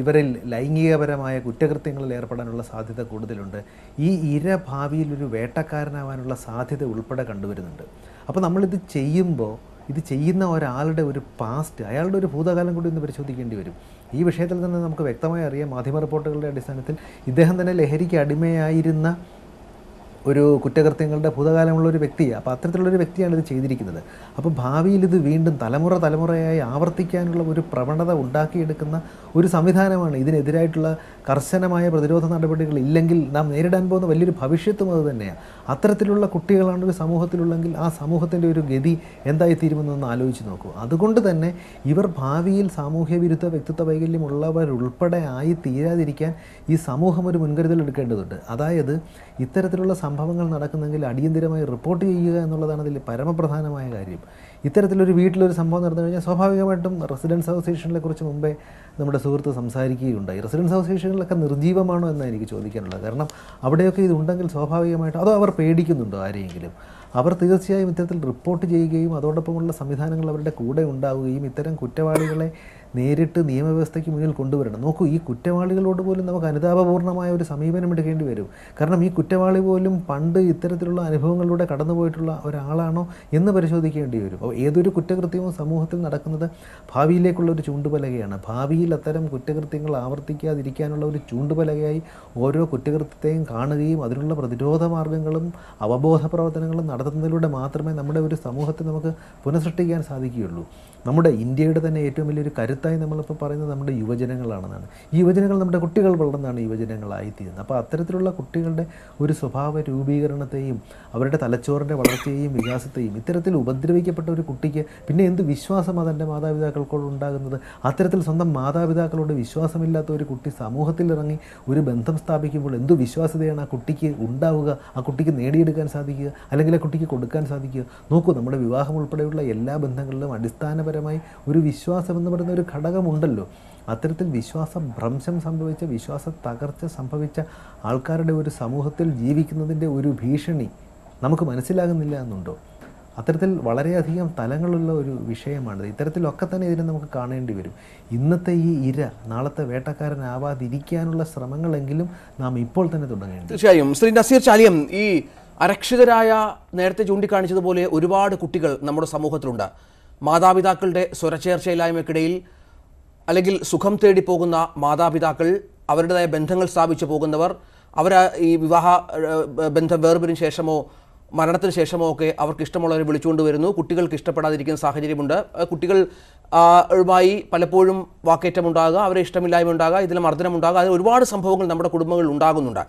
ഇവരിൽ ലൈംഗികപരമായ കുറ്റകൃത്യങ്ങളിൽ ഏർപ്പെടാനുള്ള സാധ്യത കൂടുതലുണ്ട്. ഈ ഇര ഭാവിയിൽ ഒരു വേട്ടക്കാരനാവാനുള്ള സാധ്യത ഉൾപ്പെടെ കണ്ടുവരുന്നുണ്ട്. അപ്പോൾ നമ്മളിത് ചെയ്യുമ്പോൾ ഇത് ചെയ്യുന്ന ഒരാളുടെ ഒരു പാസ്റ്റ്, അയാളുടെ ഒരു ഭൂതകാലം കൂടി ഒന്ന് പരിശോധിക്കേണ്ടി വരും. ഈ വിഷയത്തിൽ തന്നെ നമുക്ക് വ്യക്തമായി അറിയാം, മാധ്യമ റിപ്പോർട്ടുകളുടെ അടിസ്ഥാനത്തിൽ ഇദ്ദേഹം തന്നെ ലഹരിക്ക് അടിമയായിരുന്ന ഒരു കുറ്റകൃത്യങ്ങളുടെ ഭൂതകാലമുള്ള ഒരു വ്യക്തിയാണ്. അപ്പോൾ അത്തരത്തിലുള്ളൊരു വ്യക്തിയാണ് ഇത് ചെയ്തിരിക്കുന്നത്. അപ്പോൾ ഭാവിയിൽ ഇത് വീണ്ടും തലമുറയായി ആവർത്തിക്കാനുള്ള ഒരു പ്രവണത ഉണ്ടാക്കിയെടുക്കുന്ന ഒരു സംവിധാനമാണ്. ഇതിനെതിരായിട്ടുള്ള കർശനമായ പ്രതിരോധ നടപടികൾ ഇല്ലെങ്കിൽ നാം നേരിടാൻ പോകുന്ന വലിയൊരു ഭവിഷ്യത്തും അത് തന്നെയാണ്. അത്തരത്തിലുള്ള കുട്ടികളാണ് ഒരു സമൂഹത്തിലുള്ളെങ്കിൽ ആ സമൂഹത്തിൻ്റെ ഒരു ഗതി എന്തായിത്തീരുമെന്നൊന്ന് ആലോചിച്ച് നോക്കൂ. അതുകൊണ്ട് തന്നെ ഇവർ ഭാവിയിൽ സാമൂഹ്യ വിരുദ്ധ വ്യക്തിത്വ വൈകല്യമുള്ളവരുൾപ്പെടെ ആയി തീരാതിരിക്കാൻ ഈ സമൂഹം ഒരു മുൻകരുതൽ എടുക്കേണ്ടതുണ്ട്. അതായത് ഇത്തരത്തിലുള്ള സംഭവങ്ങൾ നടക്കുന്നെങ്കിൽ അടിയന്തിരമായി റിപ്പോർട്ട് ചെയ്യുക എന്നുള്ളതാണ് അതിൽ പരമപ്രധാനമായ കാര്യം. ഇത്തരത്തിലൊരു വീട്ടിലൊരു സംഭവം നടന്നു കഴിഞ്ഞാൽ സ്വാഭാവികമായിട്ടും റെസിഡൻസ് അസോസിയേഷനെ കുറിച്ച് മുമ്പേ നമ്മുടെ സുഹൃത്ത് സംസാരിക്കുകയുണ്ടായി. റെസിഡൻസ് അസോസിയേഷനുകളൊക്കെ നിർജീവമാണോ എന്നാണ് എനിക്ക് ചോദിക്കാനുള്ളത്. കാരണം അവിടെയൊക്കെ ഇതുണ്ടെങ്കിൽ സ്വാഭാവികമായിട്ടും അതോ അവർ പേടിക്കുന്നുണ്ടോ ആരെയെങ്കിലും? അവർ തീർച്ചയായും ഇത്തരത്തിൽ റിപ്പോർട്ട് ചെയ്യുകയും അതോടൊപ്പമുള്ള സംവിധാനങ്ങൾ അവരുടെ കൂടെ ഉണ്ടാവുകയും ഇത്തരം കുറ്റവാളികളെ നേരിട്ട് നിയമവ്യവസ്ഥയ്ക്ക് മുന്നിൽ കൊണ്ടുവരണം. നോക്കൂ, ഈ കുറ്റവാളികളോട് പോലും നമുക്ക് അനുതാപപൂർണ്ണമായ ഒരു സമീപനം എടുക്കേണ്ടി വരും. കാരണം ഈ കുറ്റവാളി പോലും പണ്ട് ഇത്തരത്തിലുള്ള അനുഭവങ്ങളിലൂടെ കടന്നുപോയിട്ടുള്ള ഒരാളാണോ എന്ന് പരിശോധിക്കേണ്ടി വരും. അപ്പോൾ ഏതൊരു കുറ്റകൃത്യവും സമൂഹത്തിൽ നടക്കുന്നത് ഭാവിയിലേക്കുള്ള ഒരു ചൂണ്ടുപലകയാണ്. ഭാവിയിൽ അത്തരം കുറ്റകൃത്യങ്ങൾ ആവർത്തിക്കാതിരിക്കാനുള്ള ഒരു ചൂണ്ടുപലകയായി ഓരോ കുറ്റകൃത്യത്തെയും കാണുകയും അതിനുള്ള പ്രതിരോധ മാർഗങ്ങളും അവബോധ പ്രവർത്തനങ്ങളും നടത്തുന്നതിലൂടെ മാത്രമേ നമ്മുടെ ഒരു സമൂഹത്തെ നമുക്ക് പുനഃസൃഷ്ടിക്കാൻ സാധിക്കുകയുള്ളൂ. നമ്മുടെ ഇന്ത്യയുടെ തന്നെ ഏറ്റവും വലിയൊരു കരുത്തായി നമ്മളിപ്പോൾ പറയുന്നത് നമ്മുടെ യുവജനങ്ങളാണെന്നാണ്. ഈ യുവജനങ്ങൾ നമ്മുടെ കുട്ടികൾ വളർന്നാണ് യുവജനങ്ങളായിത്തീരുന്നത്. അപ്പോൾ അത്തരത്തിലുള്ള കുട്ടികളുടെ ഒരു സ്വഭാവ രൂപീകരണത്തെയും അവരുടെ തലച്ചോറിൻ്റെ വളർച്ചയെയും വികാസത്തെയും ഇത്തരത്തിൽ ഉപദ്രവിക്കപ്പെട്ട ഒരു കുട്ടിക്ക് പിന്നെ എന്ത് വിശ്വാസം അതിൻ്റെ മാതാപിതാക്കൾക്കോട് ഉണ്ടാകുന്നത്? അത്തരത്തിൽ സ്വന്തം മാതാപിതാക്കളോട് വിശ്വാസമില്ലാത്ത ഒരു കുട്ടി സമൂഹത്തിലിറങ്ങി ഒരു ബന്ധം സ്ഥാപിക്കുമ്പോൾ എന്തു വിശ്വാസ്യതയാണ് ആ കുട്ടിക്ക് ഉണ്ടാവുക, ആ കുട്ടിക്ക് നേടിയെടുക്കാൻ സാധിക്കുക, അല്ലെങ്കിൽ ആ കുട്ടിക്ക് കൊടുക്കാൻ സാധിക്കുക? നോക്കൂ, നമ്മുടെ വിവാഹം ഉൾപ്പെടെയുള്ള എല്ലാ ബന്ധങ്ങളിലും അടിസ്ഥാനപരമായി ഒരു വിശ്വാസം എന്ന് പറയുന്ന ഒരു ഘടകമുണ്ടല്ലോ. അത്തരത്തിൽ വിശ്വാസ ഭ്രംശം സംഭവിച്ച, വിശ്വാസ തകർച്ച സംഭവിച്ച ആൾക്കാരുടെ ഒരു സമൂഹത്തിൽ ജീവിക്കുന്നതിൻ്റെ ഒരു ഭീഷണി നമുക്ക് മനസ്സിലാകുന്നില്ല എന്നുണ്ടോ? അത്തരത്തിൽ വളരെയധികം തലങ്ങളുള്ള ഒരു വിഷയമാണ്. ഇത്തരത്തിലൊക്കെ തന്നെ ഇതിനെ നമുക്ക് കാണേണ്ടി വരും. ഇന്നത്തെ ഈ ഇര നാളത്തെ വേട്ടക്കാരനാവാതിരിക്കാനുള്ള ശ്രമങ്ങളെങ്കിലും നാം ഇപ്പോൾ തന്നെ തുടങ്ങേണ്ടി. തീർച്ചയായും. ശ്രീ നസീർ ചാലിയം, ഈ അരക്ഷിതരായ നേരത്തെ ചൂണ്ടിക്കാണിച്ചതുപോലെ ഒരുപാട് കുട്ടികൾ നമ്മുടെ സമൂഹത്തിലുണ്ട്. മാതാപിതാക്കളുടെ സ്വരച്ചേർച്ചയില്ലായ്മയ്ക്കിടയിൽ അല്ലെങ്കിൽ സുഖം തേടി പോകുന്ന മാതാപിതാക്കൾ, അവരുടേതായ ബന്ധങ്ങൾ സ്ഥാപിച്ചു പോകുന്നവർ, അവർ ഈ വിവാഹ ബന്ധം വേർപിരിന് ശേഷമോ മരണത്തിന് ശേഷമോ ഒക്കെ അവർക്ക് ഇഷ്ടമുള്ളവരെ വിളിച്ചുകൊണ്ട് വരുന്നു. കുട്ടികൾക്ക് ഇഷ്ടപ്പെടാതിരിക്കുന്ന സാഹചര്യമുണ്ട്. കുട്ടികൾ മായി പലപ്പോഴും വാക്കേറ്റമുണ്ടാകുക, അവരെ ഇഷ്ടമില്ലായ്മ ഉണ്ടാകുക, ഇതിൽ മർദ്ദനമുണ്ടാകുക, അത് ഒരുപാട് സംഭവങ്ങൾ നമ്മുടെ കുടുംബങ്ങളിൽ ഉണ്ടാകുന്നുണ്ട്.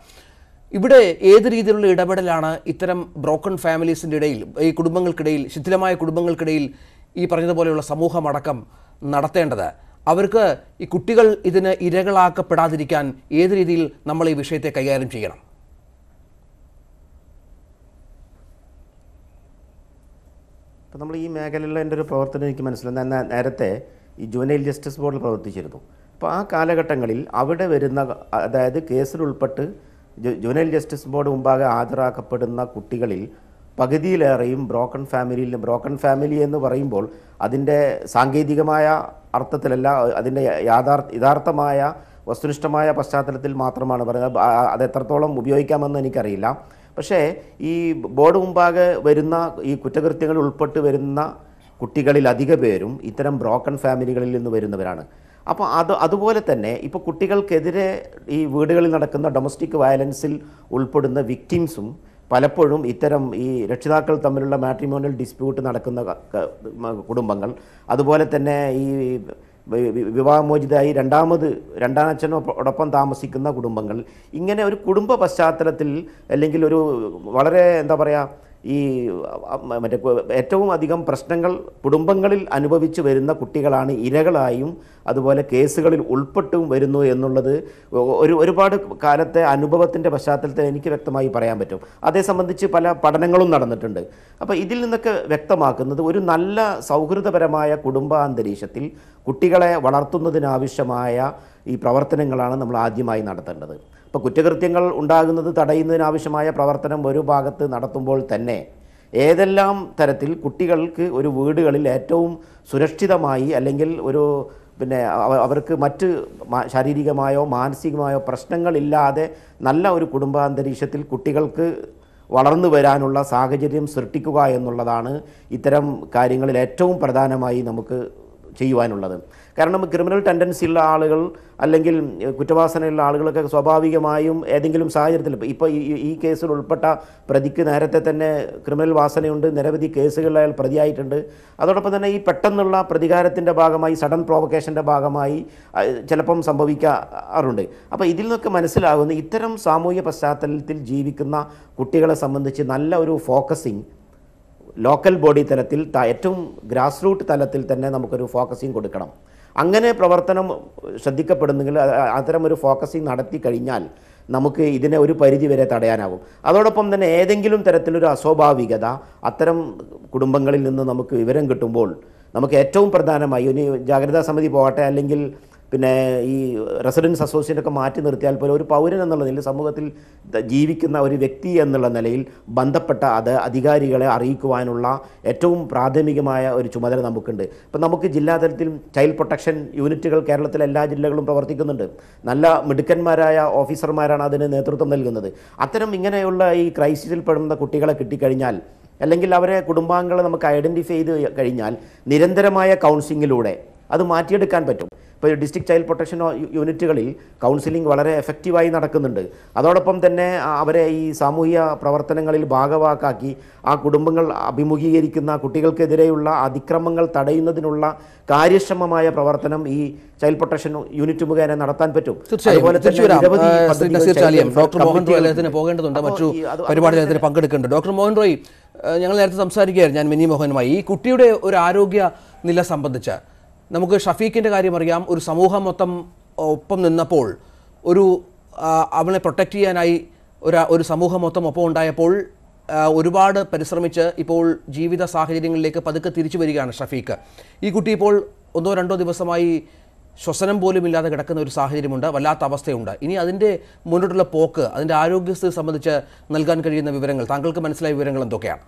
ഇവിടെ ഏത് രീതിയിലുള്ള ഇടപെടലാണ് ഇത്തരം ബ്രോക്കൺ ഫാമിലീസിൻ്റെ ഇടയിൽ, ഈ കുടുംബങ്ങൾക്കിടയിൽ, ശിഥിലമായ കുടുംബങ്ങൾക്കിടയിൽ ഈ പറഞ്ഞതുപോലെയുള്ള സമൂഹമടക്കം നടത്തേണ്ടത്? അവർക്ക് ഈ കുട്ടികൾ ഇതിന് ഇരകളാക്കപ്പെടാതിരിക്കാൻ ഏത് രീതിയിൽ നമ്മൾ ഈ വിഷയത്തെ കൈകാര്യം ചെയ്യണം? ഇപ്പോൾ നമ്മൾ ഈ മേഖലയിലുള്ള എൻ്റെ ഒരു പ്രവർത്തനം എനിക്ക് മനസ്സിലായി. നേരത്തെ ഈ ജുവനൈൽ ജസ്റ്റിസ് ബോർഡിൽ പ്രവർത്തിച്ചിരുന്നു. അപ്പോൾ ആ കാലഘട്ടങ്ങളിൽ അവിടെ വരുന്ന, അതായത് കേസിൽ ഉൾപ്പെട്ട് ജുവനൈൽ ജസ്റ്റിസ് ബോർഡ് മുമ്പാകെ ഹാജരാക്കപ്പെടുന്ന കുട്ടികളിൽ പകുതിയിലേറെയും ബ്രോക്കൺ ഫാമിലി എന്ന് പറയുമ്പോൾ അതിൻ്റെ സാങ്കേതികമായ അർത്ഥത്തിലല്ല, അതിൻ്റെ യഥാർത്ഥമായ വസ്തുനിഷ്ഠമായ പശ്ചാത്തലത്തിൽ മാത്രമാണ് പറയുന്നത്. അത് എത്രത്തോളം ഉപയോഗിക്കാമെന്ന് എനിക്കറിയില്ല. പക്ഷേ ഈ ബോർഡ് മുമ്പാകെ വരുന്ന ഈ കുറ്റകൃത്യങ്ങൾ ഉൾപ്പെട്ട് വരുന്ന കുട്ടികളിൽ അധിക പേരും ഇത്തരം ബ്രോക്കൺ ഫാമിലികളിൽ നിന്ന് വരുന്നവരാണ്. അപ്പോൾ അതുപോലെ തന്നെ ഇപ്പോൾ കുട്ടികൾക്കെതിരെ ഈ വീടുകളിൽ നടക്കുന്ന ഡൊമസ്റ്റിക് വയലൻസിൽ ഉൾപ്പെടുന്ന വിക്ടിംസും പലപ്പോഴും ഇത്തരം ഈ രക്ഷിതാക്കൾ തമ്മിലുള്ള മാട്രിമോണിയൽ ഡിസ്പ്യൂട്ട് നടക്കുന്ന കുടുംബങ്ങൾ, അതുപോലെ തന്നെ ഈ വിവാഹമോചിതയായി രണ്ടാനച്ഛനോടൊപ്പം താമസിക്കുന്ന കുടുംബങ്ങൾ, ഇങ്ങനെ ഒരു കുടുംബ പശ്ചാത്തലത്തിൽ അല്ലെങ്കിൽ ഒരു വളരെ എന്താ പറയുക ഈ ഏറ്റവും അധികം പ്രശ്നങ്ങൾ കുടുംബങ്ങളിൽ അനുഭവിച്ചു വരുന്ന കുട്ടികളാണ് ഇരകളായും അതുപോലെ കേസുകളിൽ ഉൾപ്പെട്ടും വരുന്നു എന്നുള്ളത് ഒരുപാട് കാലത്തെ അനുഭവത്തിൻ്റെ പശ്ചാത്തലത്തിൽ എനിക്ക് വ്യക്തമായി പറയാൻ പറ്റും. അതേ സംബന്ധിച്ച് പല പഠനങ്ങളും നടന്നിട്ടുണ്ട്. അപ്പോൾ ഇതിൽ നിന്നൊക്കെ വ്യക്തമാക്കുന്നത് ഒരു നല്ല സൗഹൃദപരമായ കുടുംബാന്തരീക്ഷത്തിൽ കുട്ടികളെ വളർത്തുന്നതിനാവശ്യമായ ഈ പ്രവർത്തനങ്ങളാണ് നമ്മൾ ആദ്യമായി നടത്തേണ്ടത്. ഇപ്പോൾ കുറ്റകൃത്യങ്ങൾ ഉണ്ടാകുന്നത് തടയുന്നതിനാവശ്യമായ പ്രവർത്തനം ഒരു ഭാഗത്ത് നടത്തുമ്പോൾ തന്നെ ഏതെല്ലാം തരത്തിൽ കുട്ടികൾക്ക് ഒരു വീടുകളിൽ ഏറ്റവും സുരക്ഷിതമായി അല്ലെങ്കിൽ ഒരു അവർക്ക് മറ്റ് ശാരീരികമായോ മാനസികമായോ പ്രശ്നങ്ങളില്ലാതെ നല്ല ഒരു കുടുംബാന്തരീക്ഷത്തിൽ കുട്ടികൾക്ക് വളർന്നു വരാനുള്ള സാഹചര്യം സൃഷ്ടിക്കുക എന്നുള്ളതാണ് ഇത്തരം കാര്യങ്ങളിൽ ഏറ്റവും പ്രധാനമായി നമുക്ക് ചെയ്യുവാനുള്ളത്. കാരണം ക്രിമിനൽ ടെൻഡൻസി ഉള്ള ആളുകൾ അല്ലെങ്കിൽ കുറ്റവാസനയുള്ള ആളുകളൊക്കെ സ്വാഭാവികമായും ഏതെങ്കിലും സാഹചര്യത്തിൽ ഇപ്പോൾ ഈ കേസിൽ ഉൾപ്പെട്ട പ്രതിക്ക് നേരത്തെ തന്നെ ക്രിമിനൽ വാസനയുണ്ട്, നിരവധി കേസുകളിൽ അയാൾ പ്രതിയായിട്ടുണ്ട്. അതോടൊപ്പം തന്നെ ഈ പെട്ടെന്നുള്ള പ്രതികാരത്തിൻ്റെ ഭാഗമായി സഡൻ പ്രൊവക്കേഷൻ്റെ ഭാഗമായി ചിലപ്പം സംഭവിക്കാറുണ്ട്. അപ്പോൾ ഇതിൽ നിന്നൊക്കെ മനസ്സിലാകുന്ന ഇത്തരം സാമൂഹ്യ പശ്ചാത്തലത്തിൽ ജീവിക്കുന്ന കുട്ടികളെ സംബന്ധിച്ച് നല്ല ഒരു ഫോക്കസിങ് ലോക്കൽ ബോഡി തലത്തിൽ ഏറ്റവും ഗ്രാസ് റൂട്ട് തലത്തിൽ തന്നെ നമുക്കൊരു ഫോക്കസിങ് കൊടുക്കണം. അങ്ങനെ പ്രവർത്തനം ശ്രദ്ധിക്കപ്പെടുന്നെങ്കിൽ അത്തരം ഒരു ഫോക്കസിങ് നടത്തി കഴിഞ്ഞാൽ നമുക്ക് ഇതിനെ ഒരു പരിധി വരെ തടയാനാകും. അതോടൊപ്പം തന്നെ ഏതെങ്കിലും തരത്തിലൊരു അസ്വാഭാവികത അത്തരം കുടുംബങ്ങളിൽ നിന്ന് നമുക്ക് വിവരം കിട്ടുമ്പോൾ നമുക്ക് ഏറ്റവും പ്രധാനമായി ഇനി ജാഗ്രതാ സമിതി പോകട്ടെ അല്ലെങ്കിൽ പിന്നെ ഈ റെസിഡൻസ് അസോസിയേഷനൊക്കെ മാറ്റി നിർത്തിയാൽ പോലും ഒരു പൗരൻ എന്നുള്ള നിലയിൽ സമൂഹത്തിൽ ജീവിക്കുന്ന ഒരു വ്യക്തി എന്നുള്ള നിലയിൽ ബന്ധപ്പെട്ട അധികാരികളെ അറിയിക്കുവാനുള്ള ഏറ്റവും പ്രാഥമികമായ ഒരു ചുമതല നമുക്കുണ്ട്. ഇപ്പം നമുക്ക് ജില്ലാതലത്തിൽ ചൈൽഡ് പ്രൊട്ടക്ഷൻ യൂണിറ്റുകൾ കേരളത്തിലെ എല്ലാ ജില്ലകളും പ്രവർത്തിക്കുന്നുണ്ട്. നല്ല മിടുക്കന്മാരായ ഓഫീസർമാരാണ് അതിന് നേതൃത്വം നൽകുന്നത്. അത്തരം ഇങ്ങനെയുള്ള ഈ ക്രൈസിസിൽ പെടുന്ന കുട്ടികളെ കിട്ടിക്കഴിഞ്ഞാൽ അല്ലെങ്കിൽ അവരെ കുടുംബാംഗങ്ങളെ നമുക്ക് ഐഡൻറ്റിഫൈ ചെയ്ത് കഴിഞ്ഞാൽ നിരന്തരമായ കൗൺസിലിങ്ങിലൂടെ അത് മാറ്റിയെടുക്കാൻ പറ്റും. ഇപ്പോൾ ഡിസ്ട്രിക്ട് ചൈൽഡ് പ്രൊട്ടക്ഷൻ യൂണിറ്റുകളിൽ കൗൺസിലിംഗ് വളരെ എഫക്റ്റീവായി നടക്കുന്നുണ്ട്. അതോടൊപ്പം തന്നെ അവരെ ഈ സാമൂഹിക പ്രവർത്തനങ്ങളിൽ ഭാഗവാക്കാക്കി ആ കുടുംബങ്ങൾ അഭിമുഖീകരിക്കുന്ന കുട്ടികൾക്കെതിരെയുള്ള അതിക്രമങ്ങൾ തടയുന്നതിനുള്ള കാര്യക്ഷമമായ പ്രവർത്തനം ഈ ചൈൽഡ് പ്രൊട്ടക്ഷൻ യൂണിറ്റ് മുഖേന നടത്താൻ പറ്റും. ഡോക്ടർ മോഹൻ റോയ് അദ്ദേഹത്തിന് പോകേണ്ടതുണ്ട്, മറ്റു പരിപാടിയിൽ അദ്ദേഹത്തിന് പങ്കെടുക്കുന്നുണ്ട്. ഡോക്ടർ മോഹൻ റോയ്, ഞങ്ങൾ നേരത്തെ സംസാരിക്കുകയായിരുന്നു ഞാൻ മിനി മോഹനുമായി. ഈ കുട്ടിയുടെ ഒരു ആരോഗ്യ നില സംബന്ധിച്ച് നമുക്ക് ഷഫീഖിൻ്റെ കാര്യം അറിയാം. ഒരു സമൂഹം മൊത്തം ഒപ്പം നിന്നപ്പോൾ അവനെ പ്രൊട്ടക്റ്റ് ചെയ്യാനായി ഒരു സമൂഹം മൊത്തം ഒപ്പം ഉണ്ടായപ്പോൾ ഒരുപാട് പരിശ്രമിച്ച് ഇപ്പോൾ ജീവിത സാഹചര്യങ്ങളിലേക്ക് പതുക്കെ തിരിച്ചു വരികയാണ് ഷഫീഖ്. ഈ കുട്ടി ഇപ്പോൾ 1-2 ദിവസമായി ശ്വസനം പോലും ഇല്ലാതെ കിടക്കുന്ന ഒരു സാഹചര്യമുണ്ട്, വല്ലാത്ത അവസ്ഥയുണ്ട്. ഇനി അതിൻ്റെ മുന്നോട്ടുള്ള പോക്ക്, അതിൻ്റെ ആരോഗ്യസ്ഥിതി സംബന്ധിച്ച് നൽകാൻ കഴിയുന്ന വിവരങ്ങൾ, താങ്കൾക്ക് മനസ്സിലായ വിവരങ്ങൾ എന്തൊക്കെയാണ്?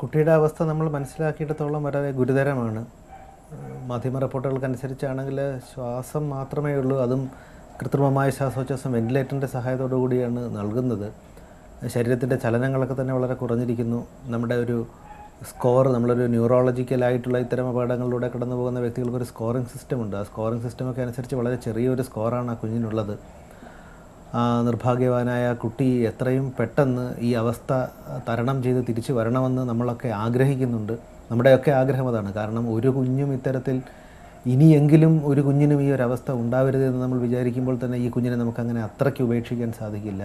കുട്ടിയുടെ അവസ്ഥ നമ്മൾ മനസ്സിലാക്കിയിടത്തോളം വളരെ ഗുരുതരമാണ്. മാധ്യമ റിപ്പോർട്ടുകൾക്കനുസരിച്ചാണെങ്കിൽ ശ്വാസം മാത്രമേ ഉള്ളൂ, അതും കൃത്രിമമായ ശ്വാസോച്ഛ്വാസം വെന്റിലേറ്ററിൻ്റെ സഹായത്തോടു കൂടിയാണ് നൽകുന്നത്. ശരീരത്തിൻ്റെ ചലനങ്ങളൊക്കെ തന്നെ വളരെ കുറഞ്ഞിരിക്കുന്നു. നമ്മുടെ ഒരു സ്കോർ, നമ്മളൊരു ന്യൂറോളജിക്കലായിട്ടുള്ള ഇത്തരം അപകടങ്ങളിലൂടെ കടന്നു പോകുന്ന വ്യക്തികൾക്കൊരു സ്കോറിംഗ് സിസ്റ്റമുണ്ട്. ആ സ്കോറിംഗ് സിസ്റ്റമൊക്കെ അനുസരിച്ച് വളരെ ചെറിയൊരു സ്കോറാണ് ആ കുഞ്ഞിനുള്ളത്. നിർഭാഗ്യവാനായ കുട്ടി എത്രയും പെട്ടെന്ന് ഈ അവസ്ഥ തരണം ചെയ്ത് തിരിച്ചു വരണമെന്ന് നമ്മളൊക്കെ ആഗ്രഹിക്കുന്നുണ്ട്. നമ്മുടെയൊക്കെ ആഗ്രഹം അതാണ്. കാരണം ഒരു കുഞ്ഞും ഇത്തരത്തിൽ ഇനിയെങ്കിലും ഒരു കുഞ്ഞിനും ഈ ഒരു അവസ്ഥ ഉണ്ടാവരുതെന്ന് നമ്മൾ വിചാരിക്കുമ്പോൾ തന്നെ ഈ കുഞ്ഞിനെ നമുക്കങ്ങനെ അത്രയ്ക്ക് ഉപേക്ഷിക്കാൻ സാധിക്കില്ല.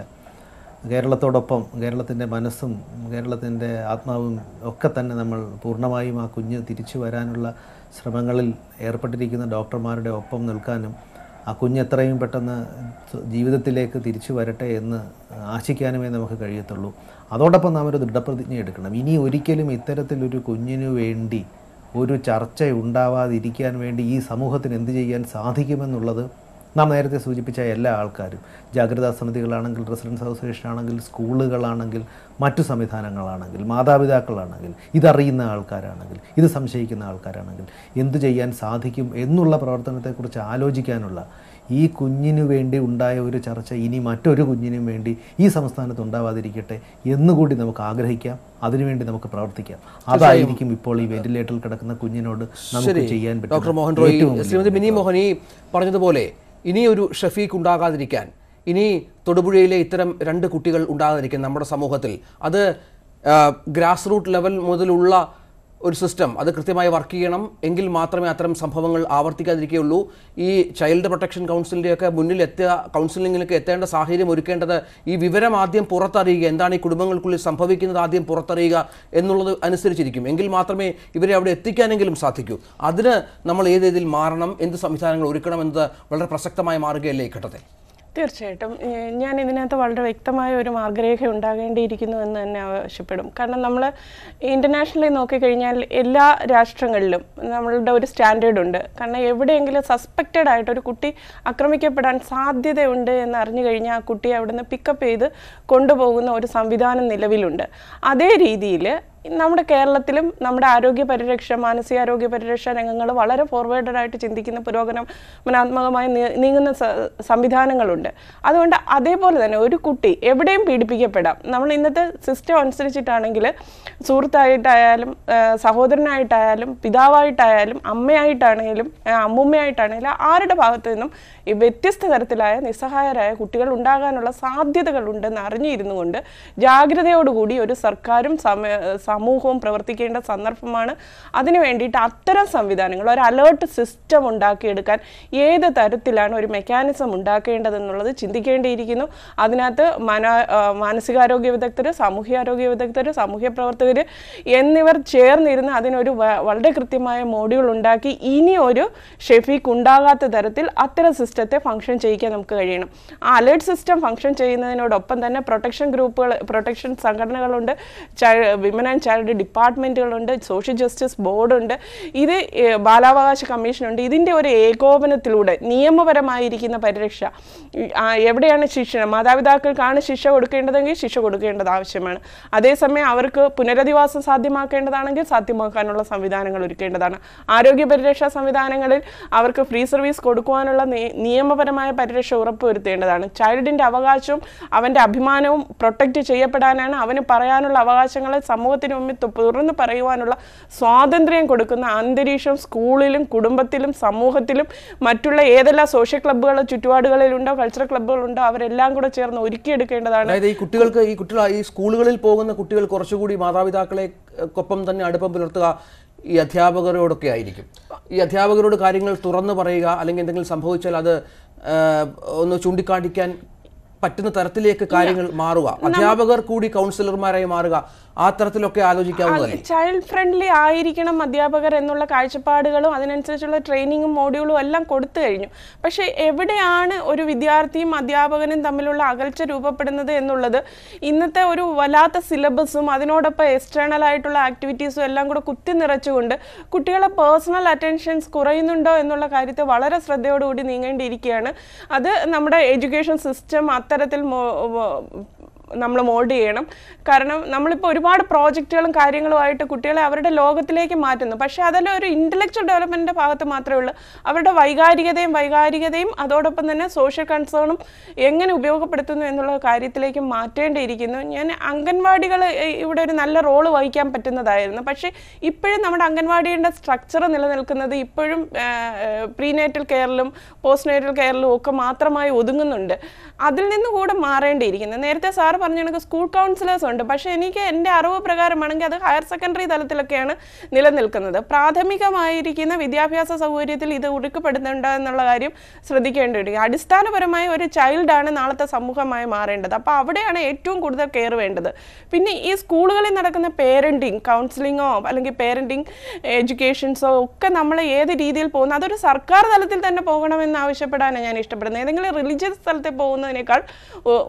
കേരളത്തോടൊപ്പം കേരളത്തിൻ്റെ മനസ്സും കേരളത്തിൻ്റെ ആത്മാവും ഒക്കെ തന്നെ നമ്മൾ പൂർണ്ണമായും ആ കുഞ്ഞ് തിരിച്ചു വരാനുള്ള ശ്രമങ്ങളിൽ ഏർപ്പെട്ടിരിക്കുന്ന ഡോക്ടർമാരുടെ ഒപ്പം നിൽക്കാനും ആ കുഞ്ഞ് എത്രയും പെട്ടെന്ന് ജീവിതത്തിലേക്ക് തിരിച്ചു വരട്ടെ എന്ന് ആശിക്കാനുമേ നമുക്ക് കഴിയത്തുള്ളൂ. അതോടൊപ്പം നാം ഒരു ദൃഢപ്രതിജ്ഞ എടുക്കണം. ഇനി ഒരിക്കലും ഇത്തരത്തിലൊരു കുഞ്ഞിനു വേണ്ടി ഒരു ചർച്ച ഉണ്ടാവാതിരിക്കാൻ വേണ്ടി ഈ സമൂഹത്തിന് എന്ത് ചെയ്യാൻ സാധിക്കുമെന്നുള്ളത് നാം നേരത്തെ സൂചിപ്പിച്ച എല്ലാ ആൾക്കാരും, ജാഗ്രതാ സമിതികളാണെങ്കിൽ, റെസിഡൻസ് അസോസിയേഷൻ ആണെങ്കിൽ, സ്കൂളുകളാണെങ്കിൽ, മറ്റു സംവിധാനങ്ങളാണെങ്കിൽ, മാതാപിതാക്കളാണെങ്കിൽ, ഇതറിയുന്ന ആൾക്കാരാണെങ്കിൽ, ഇത് സംശയിക്കുന്ന ആൾക്കാരാണെങ്കിൽ എന്തു ചെയ്യാൻ സാധിക്കും എന്നുള്ള പ്രവർത്തനത്തെക്കുറിച്ച് ആലോചിക്കാനുള്ള, ഈ കുഞ്ഞിനു വേണ്ടി ഉണ്ടായ ഒരു ചർച്ച ഇനി മറ്റൊരു കുഞ്ഞിനും വേണ്ടി ഈ സംസ്ഥാനത്ത് ഉണ്ടാവാതിരിക്കട്ടെ എന്നുകൂടി നമുക്ക് ആഗ്രഹിക്കാം. അതിനുവേണ്ടി നമുക്ക് പ്രവർത്തിക്കാം. അതായിരിക്കും ഇപ്പോൾ ഈ വെന്റിലേറ്ററിൽ കിടക്കുന്ന കുഞ്ഞിനോട് നമുക്ക് ചെയ്യാൻ പറ്റും. ഡോക്ടർ മോഹൻ റോയ്, ശ്രീമതി മിനി മോഹൻ ഈ പറഞ്ഞതുപോലെ ഇനിയൊരു ഷഫീഖ് ഉണ്ടാകാതിരിക്കാൻ, ഇനി തൊടുപുഴയിലെ ഇത്തരം 2 കുട്ടികൾ ഉണ്ടാകാതിരിക്കാൻ നമ്മുടെ സമൂഹത്തിൽ, അത് ഗ്രാസ് റൂട്ട് ലെവൽ മുതലുള്ള ഒരു സിസ്റ്റം അത് കൃത്യമായി വർക്ക് ചെയ്യണം. എങ്കിൽ മാത്രമേ അത്തരം സംഭവങ്ങൾ ആവർത്തിക്കാതിരിക്കുകയുള്ളൂ. ഈ ചൈൽഡ് പ്രൊട്ടക്ഷൻ കൗൺസിലിൻ്റെയൊക്കെ കൗൺസിലിങ്ങിലേക്ക് എത്തേണ്ട സാഹചര്യം ഒരുക്കേണ്ടത് ഈ വിവരം ആദ്യം പുറത്തറിയുക, എന്താണ് ഈ കുടുംബങ്ങൾക്കുള്ളിൽ സംഭവിക്കുന്നത് ആദ്യം പുറത്തറിയുക എന്നുള്ളത് അനുസരിച്ചിരിക്കും. എങ്കിൽ മാത്രമേ ഇവരെ അവിടെ എത്തിക്കാനെങ്കിലും സാധിക്കൂ. അതിന് നമ്മൾ ഏത് രീതിയിൽ മാറണം, എന്ത് സംവിധാനങ്ങൾ ഒരുക്കണം എന്നത് വളരെ പ്രസക്തമായി മാറുകയല്ലേ ഈ ഘട്ടത്തിൽ? തീർച്ചയായിട്ടും ഞാൻ ഇതിനകത്ത് വളരെ വ്യക്തമായ ഒരു മാർഗ്ഗരേഖ ഉണ്ടാകേണ്ടിയിരിക്കുന്നു എന്ന് തന്നെ ആവശ്യപ്പെടും. കാരണം നമ്മൾ ഇൻ്റർനാഷണലി നോക്കിക്കഴിഞ്ഞാൽ എല്ലാ രാഷ്ട്രങ്ങളിലും നമ്മളുടെ ഒരു സ്റ്റാൻഡേർഡ് ഉണ്ട്. കാരണം എവിടെയെങ്കിലും സസ്പെക്റ്റഡ് ആയിട്ട് ഒരു കുട്ടി ആക്രമിക്കപ്പെടാൻ സാധ്യതയുണ്ട് എന്ന് അറിഞ്ഞു കഴിഞ്ഞാൽ ആ കുട്ടിയെ അവിടെ നിന്ന് പിക്കപ്പ് ചെയ്ത് കൊണ്ടുപോകുന്ന ഒരു സംവിധാനം നിലവിലുണ്ട്. അതേ രീതിയിൽ നമ്മുടെ കേരളത്തിലും നമ്മുടെ ആരോഗ്യ പരിരക്ഷ, മാനസികാരോഗ്യ പരിരക്ഷ രംഗങ്ങൾ വളരെ ഫോർവേഡായിട്ട് ചിന്തിക്കുന്ന പുരോഗമനാത്മകമായി നീങ്ങുന്ന സംവിധാനങ്ങളുണ്ട്. അതുകൊണ്ട് അതേപോലെ തന്നെ ഒരു കുട്ടി എവിടെയും പീഡിപ്പിക്കപ്പെടാം. നമ്മൾ ഇന്നത്തെ സിസ്റ്റം അനുസരിച്ചിട്ടാണെങ്കിൽ സുഹൃത്തായിട്ടായാലും സഹോദരനായിട്ടായാലും പിതാവായിട്ടായാലും അമ്മയായിട്ടാണെങ്കിലും അമ്മൂമ്മയായിട്ടാണെങ്കിലും ആരുടെ ഭാഗത്തു നിന്നും ഈ വ്യത്യസ്ത തരത്തിലായ നിസ്സഹായരായ കുട്ടികൾ ഉണ്ടാകാനുള്ള സാധ്യതകളുണ്ടെന്ന് അറിഞ്ഞിരുന്നു കൊണ്ട് ജാഗ്രതയോടുകൂടി ഒരു സർക്കാരും സമൂഹവും പ്രവർത്തിക്കേണ്ട സന്ദർഭമാണ്. അതിനു വേണ്ടിയിട്ട് അത്തരം സംവിധാനങ്ങൾ, ഒരു അലേർട്ട് സിസ്റ്റം ഉണ്ടാക്കിയെടുക്കാൻ ഏത് തരത്തിലാണ് ഒരു മെക്കാനിസം ഉണ്ടാക്കേണ്ടതെന്നുള്ളത് ചിന്തിക്കേണ്ടിയിരിക്കുന്നു. അതിനകത്ത് മാനസികാരോഗ്യ വിദഗ്ധർ, സാമൂഹ്യാരോഗ്യ വിദഗ്ധർ, സാമൂഹ്യ പ്രവർത്തകർ എന്നിവർ ചേർന്നിരുന്ന് അതിനൊരു വളരെ കൃത്യമായ മോഡ്യൂൾ ഉണ്ടാക്കി ഇനി ഒരു ഷെഫീഖ് ഉണ്ടാകാത്ത തരത്തിൽ അത്തരം സിസ്റ്റത്തെ ഫംഗ്ഷൻ ചെയ്യിക്കാൻ നമുക്ക് കഴിയണം. ആ അലേർട്ട് സിസ്റ്റം ഫംഗ്ഷൻ ചെയ്യുന്നതിനോടൊപ്പം തന്നെ പ്രൊട്ടക്ഷൻ ഗ്രൂപ്പുകൾ, പ്രൊട്ടക്ഷൻ സംഘടനകളുണ്ട്, വിമൻ ആൻഡ് ചൈൽഡ് ഡിപ്പാർട്ട്മെൻറ്റുകളുണ്ട്, സോഷ്യൽ ജസ്റ്റിസ് ബോർഡുണ്ട്, ഇത് ബാലാവകാശ കമ്മീഷനുണ്ട്. ഇതിൻ്റെ ഒരു ഏകോപനത്തിലൂടെ നിയമപരമായിരിക്കുന്ന പരിരക്ഷ, എവിടെയാണ് ശിക്ഷ, മാതാപിതാക്കൾക്കാണ് ശിക്ഷ കൊടുക്കേണ്ടതെങ്കിൽ ശിക്ഷ കൊടുക്കേണ്ടത് ആവശ്യമാണ്. അതേസമയം അവർക്ക് പുനരധിവാസം സാധ്യമാക്കേണ്ടതാണെങ്കിൽ സാധ്യമാക്കാനുള്ള സംവിധാനങ്ങൾ ഒരുക്കേണ്ടതാണ്. ആരോഗ്യ പരിരക്ഷാ സംവിധാനങ്ങളിൽ അവർക്ക് ഫ്രീ സർവീസ് കൊടുക്കുവാനുള്ള നിയമപരമായ പരിരക്ഷ ഉറപ്പുവരുത്തേണ്ടതാണ്. ചൈൽഡിൻ്റെ അവകാശവും അവൻ്റെ അഭിമാനവും പ്രൊട്ടക്റ്റ് ചെയ്യപ്പെടാനാണ്. അവന് പറയാനുള്ള അവകാശങ്ങളെ സമൂഹത്തിന് മുമ്പിൽ തുറന്നു പറയുവാനുള്ള സ്വാതന്ത്ര്യം കൊടുക്കുന്ന അന്തരീക്ഷം സ്കൂളിലും കുടുംബത്തിലും സമൂഹത്തിലും മറ്റുള്ള ഏതെല്ലാം സോഷ്യൽ ക്ലബ്ബുകൾ ചുറ്റുപാടുകളിലുണ്ടോ, കൾച്ചറൽ ക്ലബ്ബുകളുണ്ടോ, അവരെല്ലാം കൂടെ ചേർന്ന് ഒരുക്കിയെടുക്കേണ്ടതാണ്. അതായത് ഈ സ്കൂളുകളിൽ പോകുന്ന കുട്ടികൾ കുറച്ചുകൂടി മാതാപിതാക്കളെക്കൊപ്പം തന്നെ അടുപ്പം പുലർത്തുക ഈ അധ്യാപകരോടൊക്കെ ആയിരിക്കും. ഈ അധ്യാപകരോട് കാര്യങ്ങൾ തുറന്നു പറയുക, അല്ലെങ്കിൽ എന്തെങ്കിലും സംഭവിച്ചാൽ അത് ഒന്ന് ചൂണ്ടിക്കാണിക്കാൻ പറ്റുന്ന തരത്തിലേക്ക് കാര്യങ്ങൾ മാറുക, അധ്യാപകർ കൂടി കൗൺസിലർമാരായി മാറുക, ആ തരത്തിലൊക്കെ ആലോചിക്കാവുന്നതല്ലേ? ചൈൽഡ് ഫ്രണ്ട്ലി ആയിരിക്കണം അധ്യാപകർ എന്നുള്ള കാഴ്ചപ്പാടുകളും അതിനനുസരിച്ചുള്ള ട്രെയിനിങ്ങും മോഡ്യൂളും എല്ലാം കൊടുത്തു കഴിഞ്ഞു. പക്ഷേ എവിടെയാണ് ഒരു വിദ്യാർത്ഥിയും അധ്യാപകനും തമ്മിലുള്ള അകൽച്ച രൂപപ്പെടുന്നത് എന്നുള്ളത് ഇന്നത്തെ ഒരു വല്ലാത്ത സിലബസും അതിനോടൊപ്പം എക്സ്റ്റേണൽ ആയിട്ടുള്ള ആക്ടിവിറ്റീസും എല്ലാം കൂടെ കുത്തി നിറച്ചുകൊണ്ട് കുട്ടികളെ പേഴ്സണൽ അറ്റൻഷൻസ് കുറയുന്നുണ്ടോ എന്നുള്ള കാര്യത്തെ വളരെ ശ്രദ്ധയോടുകൂടി നീങ്ങേണ്ടിയിരിക്കുകയാണ്. അത് നമ്മുടെ എഡ്യൂക്കേഷൻ സിസ്റ്റം അത്തരത്തിൽ നമ്മൾ മോൾഡ് ചെയ്യണം. കാരണം നമ്മളിപ്പോൾ ഒരുപാട് പ്രോജക്റ്റുകളും കാര്യങ്ങളുമായിട്ട് കുട്ടികളെ അവരുടെ ലോകത്തിലേക്ക് മാറ്റുന്നു. പക്ഷേ അതെല്ലാം ഒരു ഇൻ്റലക്ച്വൽ ഡെവലപ്മെൻറ്റിൻ്റെ ഭാഗത്ത് മാത്രമേ ഉള്ളൂ. അവരുടെ വൈകാരികതയും അതോടൊപ്പം തന്നെ സോഷ്യൽ കൺസേണും എങ്ങനെ ഉപയോഗപ്പെടുത്തുന്നു എന്നുള്ള കാര്യത്തിലേക്ക് മാറ്റേണ്ടിയിരിക്കുന്നു. ഞാൻ അംഗൻവാടികൾ ഇവിടെ ഒരു നല്ല റോള് വഹിക്കാൻ പറ്റുന്നതായിരുന്നു. പക്ഷേ ഇപ്പോഴും നമ്മുടെ അംഗൻവാടിയുടെ സ്ട്രക്ചർ നിലനിൽക്കുന്നത് ഇപ്പോഴും പ്രീനേറ്റൽ കെയറിലും പോസ്റ്റ് നേറ്റൽ കെയറിലും ഒക്കെ മാത്രമായി ഒതുങ്ങുന്നുണ്ട്. അതിൽ നിന്ന് കൂടെ മാറേണ്ടിയിരിക്കുന്നത്. നേരത്തെ സാർ പറഞ്ഞ കണക്ക് സ്കൂൾ കൗൺസിലേഴ്സ് ഉണ്ട്. പക്ഷേ എനിക്ക് എൻ്റെ അറിവ് പ്രകാരമാണെങ്കിൽ അത് ഹയർ സെക്കൻഡറി തലത്തിലൊക്കെയാണ് നിലനിൽക്കുന്നത്. പ്രാഥമികമായിരിക്കുന്ന വിദ്യാഭ്യാസ സൗകര്യത്തിൽ ഇത് ഉരുക്കപ്പെടുന്നുണ്ടോ എന്നുള്ള കാര്യം ശ്രദ്ധിക്കേണ്ടിയിരിക്കും. അടിസ്ഥാനപരമായ ഒരു ചൈൽഡാണ് നാളത്തെ സമൂഹമായി മാറേണ്ടത്. അപ്പോൾ അവിടെയാണ് ഏറ്റവും കൂടുതൽ കെയർ വേണ്ടത്. പിന്നെ ഈ സ്കൂളുകളിൽ നടക്കുന്ന പേരൻറ്റിങ് കൗൺസിലിങ്ങോ അല്ലെങ്കിൽ പേരൻറ്റിങ് എഡ്യൂക്കേഷൻസോ ഒക്കെ നമ്മൾ ഏത് രീതിയിൽ പോകുന്നു, അതൊരു സർക്കാർ തലത്തിൽ തന്നെ പോകണമെന്ന് ആവശ്യപ്പെടാനാണ് ഞാൻ ഇഷ്ടപ്പെടുന്നത്. ഏതെങ്കിലും റിലീജിയസ് തലത്തിൽ പോകുന്നതിനേക്കാൾ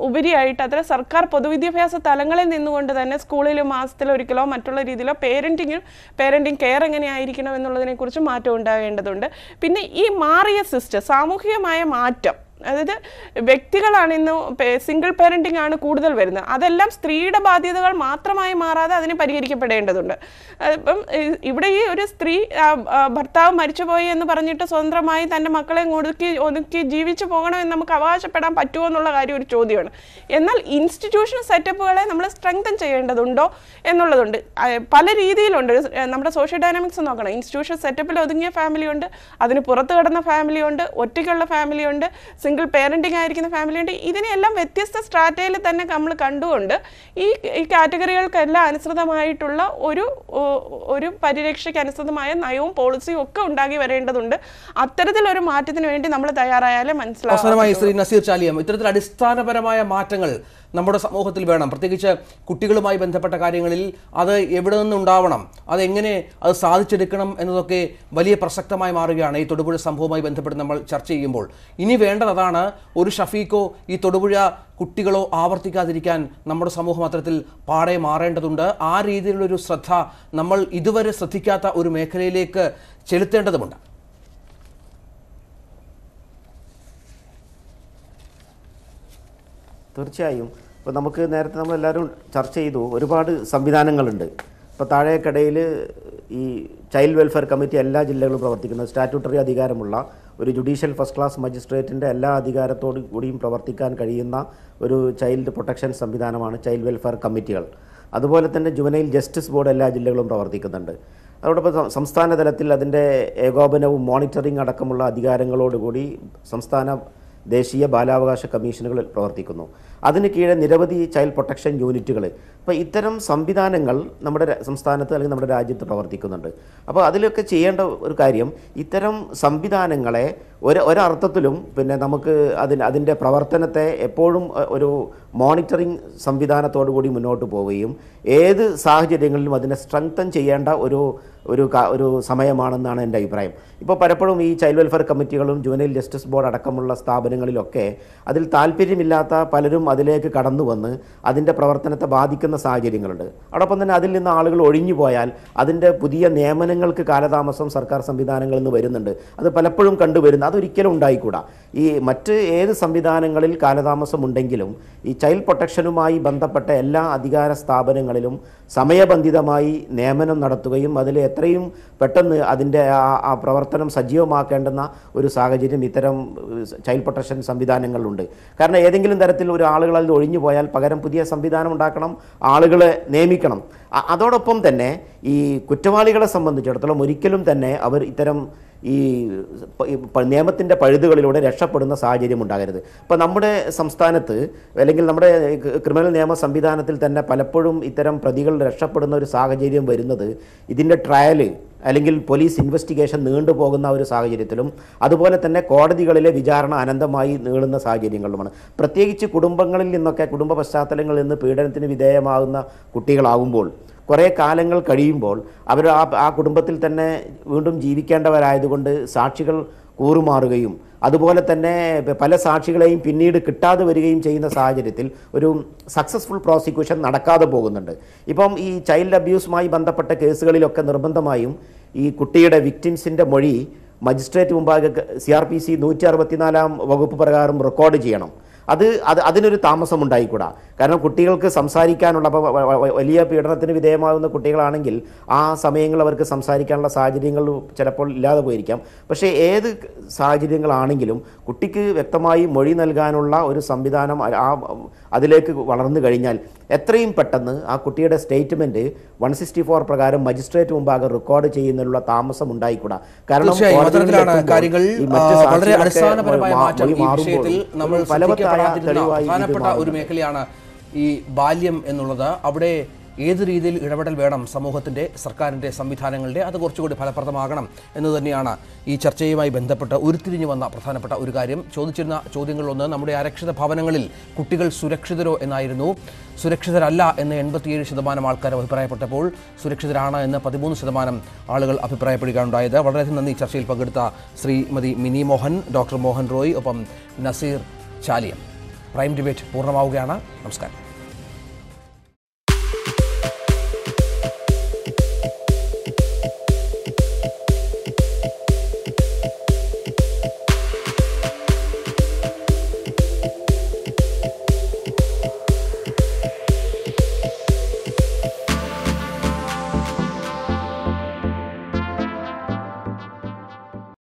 ഉപരിയായിട്ട് അത്ര സർക്കാർ പൊതുവിദ്യാഭ്യാസ തലങ്ങളിൽ നിന്നുകൊണ്ട് തന്നെ സ്കൂളിലും മാസത്തിലൊരിക്കലോ മറ്റുള്ള രീതിയിലോ പേരൻറ്റിങ് കെയർ എങ്ങനെയായിരിക്കണം എന്നുള്ളതിനെക്കുറിച്ച് മാറ്റം ഉണ്ടാകേണ്ടതുണ്ട്. പിന്നെ ഈ മാറിയ സിസ്റ്റം, സാമൂഹികമായ മാറ്റം, അതായത് വ്യക്തികളാണ് ഇന്ന് സിംഗിൾ പേരൻറ്റിംഗ് ആണ് കൂടുതൽ വരുന്നത്. അതെല്ലാം സ്ത്രീയുടെ ബാധ്യതകൾ മാത്രമായി മാറാതെ അതിനെ പരിഹരിക്കപ്പെടേണ്ടതുണ്ട്. ഇപ്പം ഇവിടെ ഈ ഒരു സ്ത്രീ ഭർത്താവ് മരിച്ചുപോയി എന്ന് പറഞ്ഞിട്ട് സ്വതന്ത്രമായി തൻ്റെ മക്കളെ ഒതുക്കി ജീവിച്ചു പോകണമെന്ന് നമുക്ക് അവകാശപ്പെടാൻ പറ്റുമോ എന്നുള്ള കാര്യം ഒരു ചോദ്യമാണ്. എന്നാൽ ഇൻസ്റ്റിറ്റ്യൂഷണൽ സെറ്റപ്പുകളെ നമ്മൾ സ്ട്രെങ്തൻ ചെയ്യേണ്ടതുണ്ടോ എന്നുള്ളതുണ്ട്. പല രീതിയിലുണ്ട്. നമ്മുടെ സോഷ്യൽ ഡൈനാമിക്സ് നോക്കണം. ഇൻസ്റ്റിറ്റ്യൂഷണൽ സെറ്റപ്പിൽ ഒതുങ്ങിയ ഫാമിലി ഉണ്ട്, അതിന് പുറത്ത് കിടന്ന ഫാമിലി ഉണ്ട്, ഒറ്റയ്ക്കുള്ള ഫാമിലി ഉണ്ട്, സിംഗിൾ പേരൻറ്റിംഗ് ആയിരിക്കുന്ന ഫാമിലി ഉണ്ട്. ഇതിനെല്ലാം വ്യത്യസ്ത സ്ട്രാറ്റയിൽ തന്നെ നമ്മൾ കണ്ടുകൊണ്ട് ഈ കാറ്റഗറികൾക്കെല്ലാം അനുസൃതമായിട്ടുള്ള ഒരു പരിരക്ഷയ്ക്ക് അനുസൃതമായ നയവും പോളിസിയും ഒക്കെ ഉണ്ടാക്കി വരേണ്ടതുണ്ട്. അത്തരത്തിലൊരു മാറ്റത്തിന് വേണ്ടി നമ്മൾ തയ്യാറായാലേ മനസ്സിലാവും. അവസാനമായി ശ്രീ നസീർ ചാലിയം, ഇത്തരത്തിൽ അടിസ്ഥാനപരമായ മാറ്റങ്ങൾ നമ്മുടെ സമൂഹത്തിൽ വേണം. പ്രത്യേകിച്ച് കുട്ടികളുമായി ബന്ധപ്പെട്ട കാര്യങ്ങളിൽ അത് എവിടെ നിന്നുണ്ടാവണം, അതെങ്ങനെ അത് സാധിച്ചെടുക്കണം എന്നതൊക്കെ വലിയ പ്രസക്തമായി മാറുകയാണ് ഈ തൊടുപുഴ സംഭവവുമായി ബന്ധപ്പെട്ട് നമ്മൾ ചർച്ച ചെയ്യുമ്പോൾ. ഇനി വേണ്ടത് അതാണ്. ഒരു ഷഫീഖോ ഈ തൊടുപുഴ കുട്ടികളോ ആവർത്തിക്കാതിരിക്കാൻ നമ്മുടെ സമൂഹം അത്തരത്തിൽ പാടെ മാറേണ്ടതുണ്ട്. ആ രീതിയിലുള്ളൊരു ശ്രദ്ധ നമ്മൾ ഇതുവരെ ശ്രദ്ധിക്കാത്ത ഒരു മേഖലയിലേക്ക് ചെലുത്തേണ്ടതുമുണ്ട്. തീർച്ചയായും. ഇപ്പോൾ നമുക്ക് നേരത്തെ നമ്മളെല്ലാവരും ചർച്ച ചെയ്തു, ഒരുപാട് സംവിധാനങ്ങളുണ്ട്. ഇപ്പോൾ താഴേക്കടയിൽ ഈ ചൈൽഡ് വെൽഫെയർ കമ്മിറ്റി എല്ലാ ജില്ലകളിലും പ്രവർത്തിക്കുന്ന സ്റ്റാറ്റ്യൂട്ടറി അധികാരമുള്ള ഒരു ജുഡീഷ്യൽ ഫസ്റ്റ് ക്ലാസ് മജിസ്ട്രേറ്റിൻ്റെ എല്ലാ അധികാരത്തോടു കൂടിയും പ്രവർത്തിക്കാൻ കഴിയുന്ന ഒരു ചൈൽഡ് പ്രൊട്ടക്ഷൻ സംവിധാനമാണ് ചൈൽഡ് വെൽഫെയർ കമ്മിറ്റികൾ. അതുപോലെ തന്നെ ജുവനൈൽ ജസ്റ്റിസ് ബോർഡ് എല്ലാ ജില്ലകളും പ്രവർത്തിക്കുന്നുണ്ട്. അതോടൊപ്പം സംസ്ഥാന തലത്തിൽ അതിൻ്റെ ഏകോപനവും മോണിറ്ററിംഗ് അടക്കമുള്ള അധികാരങ്ങളോടുകൂടി സംസ്ഥാന ദേശീയ ബാലാവകാശ കമ്മീഷനുകൾ പ്രവർത്തിക്കുന്നു. അതിന് കീഴെ നിരവധി ചൈൽഡ് പ്രൊട്ടക്ഷൻ യൂണിറ്റുകൾ. അപ്പോൾ ഇത്തരം സംവിധാനങ്ങൾ നമ്മുടെ സംസ്ഥാനത്ത് അല്ലെങ്കിൽ നമ്മുടെ രാജ്യത്ത് പ്രവർത്തിക്കുന്നുണ്ട്. അപ്പോൾ അതിലൊക്കെ ചെയ്യേണ്ട ഒരു കാര്യം, ഇത്തരം സംവിധാനങ്ങളെ ഒരർത്ഥത്തിലും പിന്നെ നമുക്ക് അതിൻ്റെ പ്രവർത്തനത്തെ എപ്പോഴും ഒരു മോണിറ്ററിംഗ് സംവിധാനത്തോടു കൂടി മുന്നോട്ട് പോവുകയും ഏത് സാഹചര്യങ്ങളിലും അതിനെ സ്ട്രെങ്തൻ ചെയ്യേണ്ട ഒരു സമയമാണെന്നാണ് എൻ്റെ അഭിപ്രായം. ഇപ്പോൾ പലപ്പോഴും ഈ ചൈൽഡ് വെൽഫെയർ കമ്മിറ്റികളും ജുവനൈൽ ജസ്റ്റിസ് ബോർഡ് അടക്കമുള്ള സ്ഥാപനങ്ങളിലൊക്കെ അതിൽ താല്പര്യമില്ലാത്ത പലരും അതിലേക്ക് കടന്നു വന്ന് അതിൻ്റെ പ്രവർത്തനത്തെ ബാധിക്കുന്ന സാഹചര്യങ്ങളുണ്ട്. അതോടൊപ്പം തന്നെ അതിൽ നിന്ന് ആളുകൾ ഒഴിഞ്ഞു പോയാൽ അതിൻ്റെ പുതിയ നിയമനങ്ങൾക്ക് കാലതാമസം സർക്കാർ സംവിധാനങ്ങളിൽ നിന്ന് വരുന്നുണ്ട്. അത് പലപ്പോഴും കണ്ടുവരുന്നു. അതൊരിക്കലും ഉണ്ടായിക്കൂടാ. ഈ മറ്റ് ഏത് സംവിധാനങ്ങളിൽ കാലതാമസം ഉണ്ടെങ്കിലും ഈ ചൈൽഡ് പ്രൊട്ടക്ഷനുമായി ബന്ധപ്പെട്ട എല്ലാ അധികാര സ്ഥാപനങ്ങളിലും സമയബന്ധിതമായി നിയമനം നടത്തുകയും അതിൽ എത്രയും പെട്ടെന്ന് അതിൻ്റെ ആ പ്രവർത്തനം സജീവമാക്കേണ്ടുന്ന ഒരു സാഹചര്യം ഇത്തരം ചൈൽഡ് പ്രൊട്ടക്ഷൻ സംവിധാനങ്ങളിലുണ്ട്. കാരണം ഏതെങ്കിലും തരത്തിൽ ഒരു ആളുകൾ അതിൽ ഒഴിഞ്ഞു പോയാൽ പകരം പുതിയ സംവിധാനം ഉണ്ടാക്കണം, ആളുകളെ നിയമിക്കണം. അതോടൊപ്പം തന്നെ ഈ കുറ്റവാളികളെ സംബന്ധിച്ചിടത്തോളം ഒരിക്കലും തന്നെ അവർ ഇത്തരം ഈ നിയമത്തിൻ്റെ പഴുതുകളിലൂടെ രക്ഷപ്പെടുന്ന സാഹചര്യം ഉണ്ടാകരുത്. ഇപ്പോൾ നമ്മുടെ സംസ്ഥാനത്ത് അല്ലെങ്കിൽ നമ്മുടെ ക്രിമിനൽ നിയമ സംവിധാനത്തിൽ തന്നെ പലപ്പോഴും ഇത്തരം പ്രതികൾ രക്ഷപ്പെടുന്ന ഒരു സാഹചര്യം വരുന്നത് ഇതിൻ്റെ ട്രയൽ അല്ലെങ്കിൽ പോലീസ് ഇൻവെസ്റ്റിഗേഷൻ നീണ്ടുപോകുന്ന ഒരു സാഹചര്യത്തിലും അതുപോലെ തന്നെ കോടതികളിലെ വിചാരണ അനന്തമായി നീളുന്ന സാഹചര്യങ്ങളിലുമാണ്. പ്രത്യേകിച്ച് കുടുംബങ്ങളിൽ നിന്നൊക്കെ കുടുംബ പശ്ചാത്തലങ്ങളിൽ നിന്ന് പീഡനത്തിന് വിധേയമാകുന്ന കുട്ടികളാവുമ്പോൾ കുറേ കാലങ്ങൾ കഴിയുമ്പോൾ അവർ ആ കുടുംബത്തിൽ തന്നെ വീണ്ടും ജീവിക്കേണ്ടവരായതുകൊണ്ട് സാക്ഷികൾ കൂറുമാറുകയും അതുപോലെ തന്നെ പല സാക്ഷികളെയും പിന്നീട് കിട്ടാതെ വരികയും ചെയ്യുന്ന സാഹചര്യത്തിൽ ഒരു സക്സസ്ഫുൾ പ്രോസിക്യൂഷൻ നടക്കാതെ പോകുന്നുണ്ട്. ഇപ്പം ഈ ചൈൽഡ് അബ്യൂസുമായി ബന്ധപ്പെട്ട കേസുകളിലൊക്കെ നിർബന്ധമായും ഈ കുട്ടിയുടെ വിക്ടിംസിൻ്റെ മൊഴി മജിസ്ട്രേറ്റ് മുമ്പാകെ CRPC 164 വകുപ്പ് പ്രകാരം റെക്കോർഡ് ചെയ്യണം. അതിനൊരു താമസമുണ്ടായിക്കൂടാ. കാരണം കുട്ടികൾക്ക് സംസാരിക്കാനുള്ള, വലിയ പീഡനത്തിന് വിധേയമാകുന്ന കുട്ടികളാണെങ്കിൽ ആ സമയങ്ങളിൽ അവർക്ക് സംസാരിക്കാനുള്ള സാഹചര്യങ്ങൾ ചിലപ്പോൾ ഇല്ലാതെ പോയിരിക്കാം. പക്ഷേ ഏത് സാഹചര്യങ്ങളാണെങ്കിലും കുട്ടിക്ക് വ്യക്തമായി മൊഴി നൽകാനുള്ള ഒരു സംവിധാനം അതിലേക്ക് വളർന്നു കഴിഞ്ഞാൽ എത്രയും പെട്ടെന്ന് ആ കുട്ടിയുടെ സ്റ്റേറ്റ്മെൻറ്റ് 164 പ്രകാരം മജിസ്ട്രേറ്റ് മുമ്പാകെ റെക്കോർഡ് ചെയ്യുന്നതിനുള്ള താമസം ഉണ്ടായിക്കൂടാ. കാരണം പ്രധാനപ്പെട്ട ഒരു മേഖലയാണ് ഈ ബാല്യം എന്നുള്ളത്. അവിടെ ഏത് രീതിയിൽ ഇടപെടൽ വേണം സമൂഹത്തിൻ്റെ, സർക്കാരിൻ്റെ, സംവിധാനങ്ങളുടെ, അത് കുറച്ചുകൂടി ഫലപ്രദമാകണം എന്ന് തന്നെയാണ് ഈ ചർച്ചയുമായി ബന്ധപ്പെട്ട് ഉരുത്തിരിഞ്ഞു വന്ന പ്രധാനപ്പെട്ട ഒരു കാര്യം. ചോദിച്ചിരുന്ന ചോദ്യങ്ങളിലൊന്ന് നമ്മുടെ അരക്ഷിത ഭവനങ്ങളിൽ കുട്ടികൾ സുരക്ഷിതരോ എന്നായിരുന്നു. സുരക്ഷിതരല്ല എന്ന് 87% ആൾക്കാർ അഭിപ്രായപ്പെട്ടപ്പോൾ സുരക്ഷിതരാണ് എന്ന് 13% ആളുകൾ അഭിപ്രായപ്പെടുകയുണ്ടായത്. വളരെയധികം നന്ദി ചർച്ചയിൽ പങ്കെടുത്ത ശ്രീമതി മിനി മോഹൻ, ഡോക്ടർ മോഹൻ റോയ്, ഒപ്പം നസീർ ചാലിയം. പ്രൈം ഡിബേറ്റ് പൂർണ്ണമാവുകയാണ്. നമസ്കാരം.